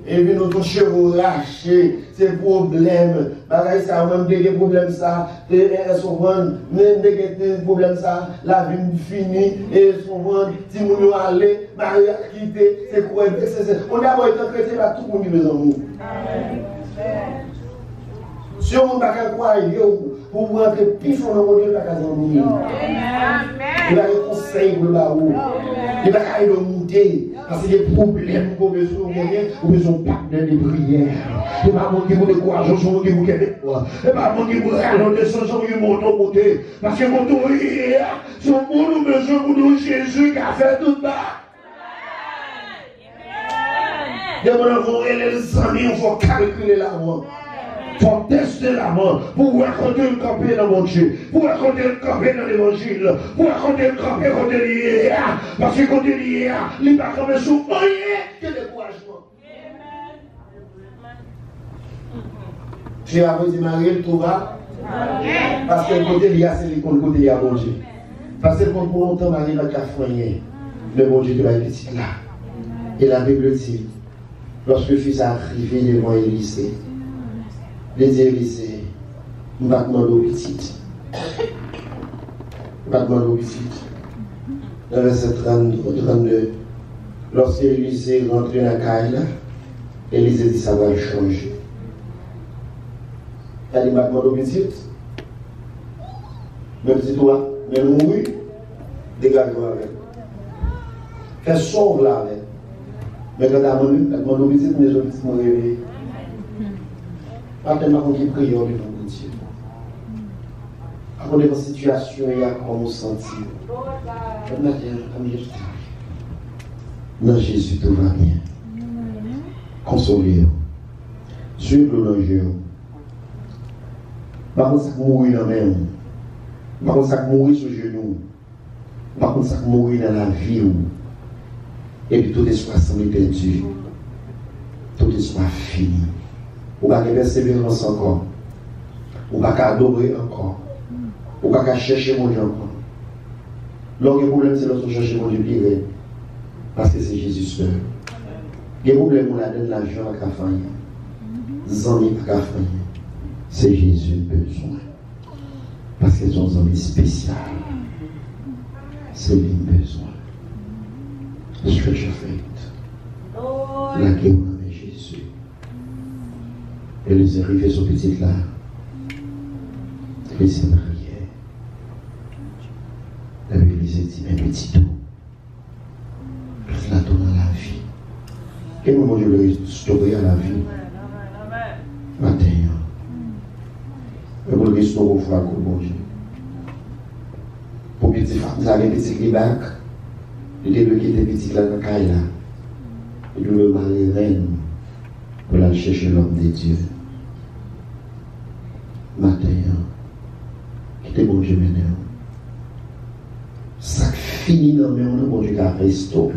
et puis nous tous chevaux lâchés, c'est problème. Pareil, ça, même des problèmes, ça, et souvent, même des problèmes, ça, la vie finie, et souvent, si vous nous allez, Marie a quitté, c'est quoi, on a d'abord été chrétien, là, tout le monde est en nous. Si on n'a pas croire, pour vous rentrer plus fort dans le monde, il n'y a pas de mourir. Il y a des conseils pour là-haut. Il n'y a pas de monter. Parce qu'il y a des problèmes pour besoin de besoin de partenaires de prière. Il n'y a pas de monde qui vous décourage, il n'y a pas de monde qui vous aide. Il n'y a pas de monde qui vous rajoute des sens qui montent au côté. Parce que quand on est là, c'est un monde besoin pour nous Jésus qui a fait tout ça. Il y a des gens qui vont les amis, il faut calculer là-haut. Pour tester la mort, pour raconter le camper dans mon Dieu, pour raconter le camper dans l'évangile, pour raconter le camper quand il est là, parce que quand il est là, il va comme sous rien que découragement. Tu as dit Marie, tout va? Parce que le côté il y a, c'est le côté il y a mon Dieu. Parce que pour longtemps, Marie va faire le bon Dieu de la petite là. Et la Bible dit, lorsque le fils est arrivé devant Élisée, les Élysées, battement d'eau petite. Battement d'eau petite. Dans le verset 32, lorsque Élysée rentre dans la caille, Élysée dit ça va changer. Il y a des battements d'eau petite. Même si toi, même mourir, dégage-toi avec. Fais sauve là avec. Mais quand tu as mourir, battement d'eau petite, mes autres petits m'ont réveillé. Pas tellement qui prie devant Dieu. Après les situations, il y a comme on sentit. Dans Jésus, tout va bien. Consolez-vous. Suivez le danger. Par contre, ça mourir dans la main. Par contre, ça mourir sur le genou. Par contre, ça mourir dans la vie. Et puis tout espoir semble perdu. Tout espoir fini. Ou pas de persévérance encore. Ou pas adorer encore. Ou pas chercher mon Dieu encore. Lorsque le problème c'est lorsqu'on cherche mon Dieu pire. Parce que c'est Jésus seul. Le problème on a donné l'argent à Cafania. Zami à Cafania. C'est Jésus besoin. Parce que c'est un zami spécial. C'est lui besoin. Stretch your faith. La guerre avec Jésus. Et les arrivés sur petite là. Les prières. Et puis les dit, un petit tout. Tout là dans la vie. Quel moment je le restaurer à la vie? Matin. Je le restaurer au frère comme bon Dieu. Pour petit femme, vous avez un petit clibac. Il est le qui était petit là dans la caille là. Il le mari reine pour aller chercher l'homme de Dieu. Matin. Qui était bon Dieu maintenant. Ça finit dans le monde, bon Dieu a restauré.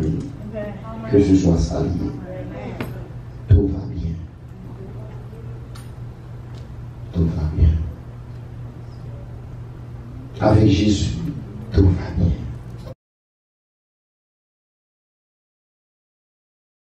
Que ce soit sali. Tout va bien. Tout va bien. Avec Jésus, tout va bien.